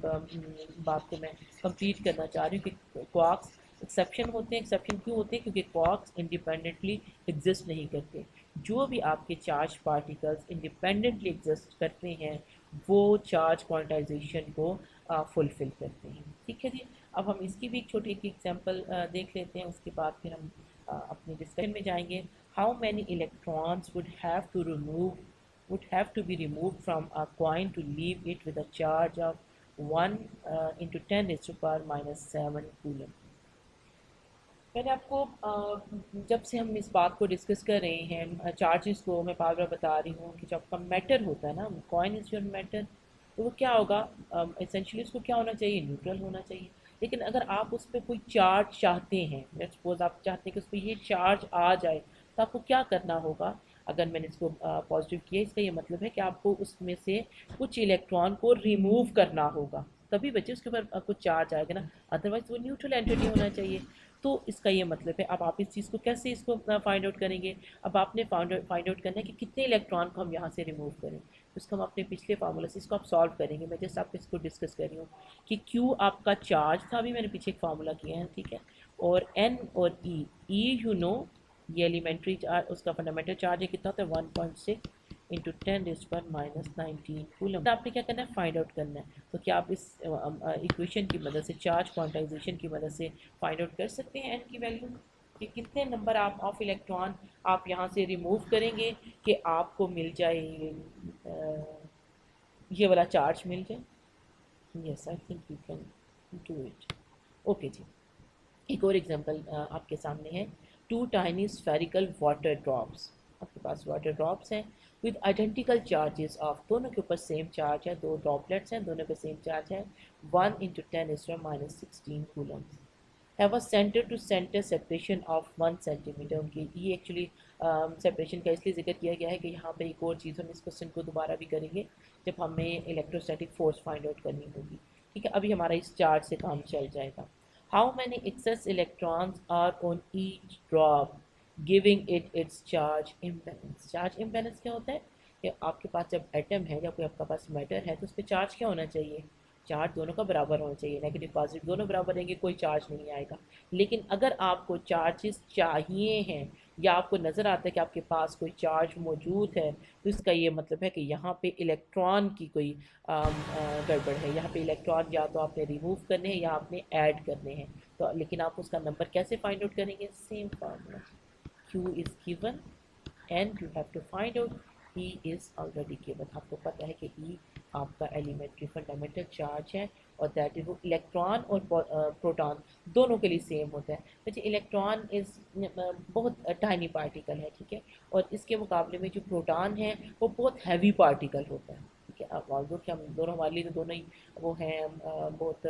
बात को मैं कंप्लीट करना चाह रही हूँ कि क्वार्क्स एक्सेप्शन होते हैं। एक्सेप्शन क्यों होते हैं, क्योंकि क्वार्क्स इंडिपेंडेंटली एग्जिस्ट नहीं करते। जो भी आपके चार्ज पार्टिकल्स इंडिपेंडेंटली एग्जिस्ट करते हैं वो चार्ज क्वांटाइजेशन को फुलफिल करते हैं। ठीक है जी, अब हम इसकी भी एक छोटी एक एग्जांपल देख लेते हैं, उसके बाद फिर हम अपने डिस्कशन में जाएंगे। How many electrons would have to be removed from a coin to leave it with a charge of 1 into 10 raised to power -7 coulomb. मैंने आपको जब से हम इस बात को डिस्कस कर रहे हैं चार्जेस को, मैं बार बार बता रही हूँ कि जब आपका मैटर होता है ना, कॉइन इज योर मैटर, तो वो क्या होगा, एसेंशियली उसको क्या होना चाहिए, न्यूट्रल होना चाहिए। लेकिन अगर आप उस पर कोई चार्ज चाहते हैं, लेट्स सपोज आप चाहते हैं कि उस पर ये चार्ज आ जाए, तो आपको क्या करना होगा। अगर मैंने इसको पॉजिटिव किया, इसका ये मतलब है कि आपको उसमें से कुछ इलेक्ट्रॉन को रिमूव करना होगा, तभी बच्चे उसके ऊपर कुछ चार्ज आएगा ना, अदरवाइज वो न्यूट्रल एंटिटी होना चाहिए। तो इसका ये मतलब है, अब आप इस चीज़ को कैसे इसको फाइंड आउट करेंगे। अब आपने फाइंड आउट करना है कि कितने इलेक्ट्रॉन को हम यहाँ से रिमूव करें। तो इसको हम अपने पिछले फार्मूला से इसको आप सॉल्व करेंगे। मैं जस्ट आपको इसको डिस्कस कर रही हूँ कि क्यू आपका चार्ज था, अभी मैंने पीछे एक फार्मूला किया है, ठीक है। और एन और ई यू नो, ये एलिमेंट्री चार्ज, उसका फंडामेंटल चार्ज है कितना होता है 1.6 इंटू 10⁻⁹ कूलम। तो आपने क्या करना है, फाइंड आउट करना है। तो क्या आप इस इक्वेशन की मदद से, चार्ज क्वांटाइजेशन की मदद से फाइंड आउट कर सकते हैं एन की वैल्यू, कि कितने नंबर आप ऑफ इलेक्ट्रॉन आप यहाँ से रिमूव करेंगे कि आपको मिल जाए ये वाला चार्ज मिल जाए। Yes, I think you can do it. Okay जी, एक और एग्जांपल आपके सामने है। 2 टाइनी स्फेरिकल वाटर ड्रॉप्स, आपके पास वाटर ड्रॉप्स हैं विद आइडेंटिकल चार्जेस ऑफ, दोनों के ऊपर सेम चार्ज है, दो ड्रॉपलेट्स हैं, दोनों पे सेम चार्ज है, 1 × 10⁻⁻16 coulombs. Have a centre to centre separation of 1 centimetre. उनकी ये एक्चुअली सेपरेशन का इसलिए जिक्र किया गया है कि यहाँ पे एक और चीज़, हम इस क्वेश्चन को दोबारा भी करेंगे जब हमें इलेक्ट्रोस्टैटिक फोर्स फाइंड आउट करनी होगी। ठीक है, अभी हमारा इस चार्ज से काम चल जाएगा। How many excess electrons are on each drop giving it its charge imbalance. Charge imbalance क्या होता है कि आपके पास जब एटम है या कोई आपका पास मैटर है तो उस पर चार्ज क्या होना चाहिए, चार्ज दोनों का बराबर होना चाहिए, नेगेटिव पॉजिटिव दोनों बराबर रहेंगे, कोई चार्ज नहीं आएगा। लेकिन अगर आपको चार्जेस चाहिए हैं या आपको नज़र आता है कि आपके पास कोई चार्ज मौजूद है, तो इसका ये मतलब है कि यहाँ पे इलेक्ट्रॉन की कोई गड़बड़ है। यहाँ पे इलेक्ट्रॉन या तो आपने रिमूव करने हैं या आपने ऐड करने हैं। तो लेकिन आप उसका नंबर कैसे फाइंड आउट करेंगे, same formula, Q is given and you have to find out E is already given। आपको पता है कि E आपका एलिमेंट्री फंडामेंटल चार्ज है और दैट इज वो इलेक्ट्रॉन और प्रोटॉन दोनों के लिए सेम होता है। वैसे इलेक्ट्रॉन इज़ बहुत टाइनी पार्टिकल है, ठीक है, और इसके मुकाबले में जो प्रोटॉन है वो बहुत हैवी पार्टिकल होता है। ठीक है। अब ऑल्दो कि हम दोनों, हमारे लिए तो दोनों ही वो हैं, बहुत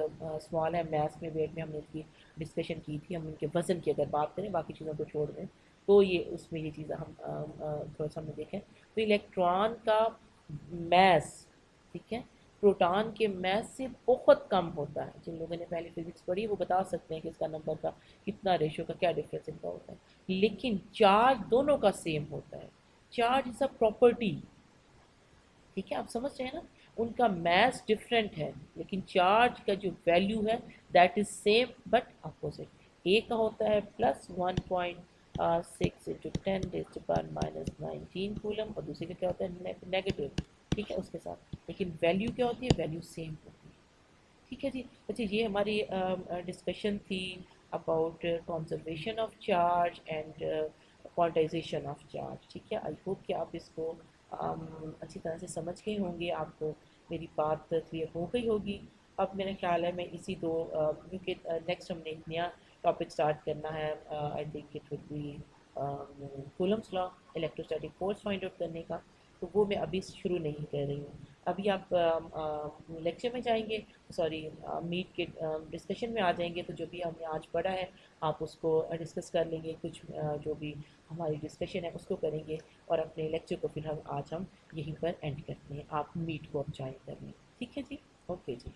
स्मॉल है। मैथ्स में, वेट में हमने इसकी डिस्कशन की थी। हम इनके वज़न की अगर बात करें, बाकी चीज़ों को छोड़ दें, तो ये उसमें ये चीज़ हम थोड़ा सा हमने देखें। तो इलेक्ट्रॉन का मैस, ठीक है, प्रोटॉन के मैस से बहुत कम होता है। जिन लोगों ने पहले फिजिक्स पढ़ी वो बता सकते हैं कि इसका नंबर का कितना रेशियो का क्या डिफरेंस इनका होता है। लेकिन चार्ज दोनों का सेम होता है। चार्ज इज अ प्रॉपर्टी, ठीक है, आप समझ रहे हैं ना। उनका मैस डिफरेंट है, लेकिन चार्ज का जो वैल्यू है that is same but opposite. A का होता है +1.6 × 10⁻⁹ कूलम, और दूसरे का क्या होता है, नेगेटिव, ठीक है, उसके साथ। लेकिन वैल्यू क्या होती है, वैल्यू सेम होती है, ठीक है जी। अच्छा, ये हमारी डिस्कशन थी about conservation of charge and quantization of charge, ठीक है। आई होप कि आप इसको अच्छी तरह से समझ गए होंगे, आपको मेरी बात क्लियर हो गई होगी। अब मेरा ख्याल है मैं इसी दो, क्योंकि नेक्स्ट हमने एक नया टॉपिक स्टार्ट करना है, I think it will be Coulomb's law, electrostatic force find out करने का। तो वो मैं अभी शुरू नहीं कर रही हूँ। अभी आप लेक्चर में जाएंगे, सॉरी मीट के डिस्कशन में आ जाएंगे, तो जो भी हमने आज पढ़ा है आप उसको डिस्कस कर लेंगे। कुछ जो भी हमारी डिस्कशन है उसको करेंगे, और अपने लेक्चर को फिर हम आज हम यहीं पर एंड करते हैं। आप मीट को अब ज्वाइन कर लें, ठीक है जी। ओके जी।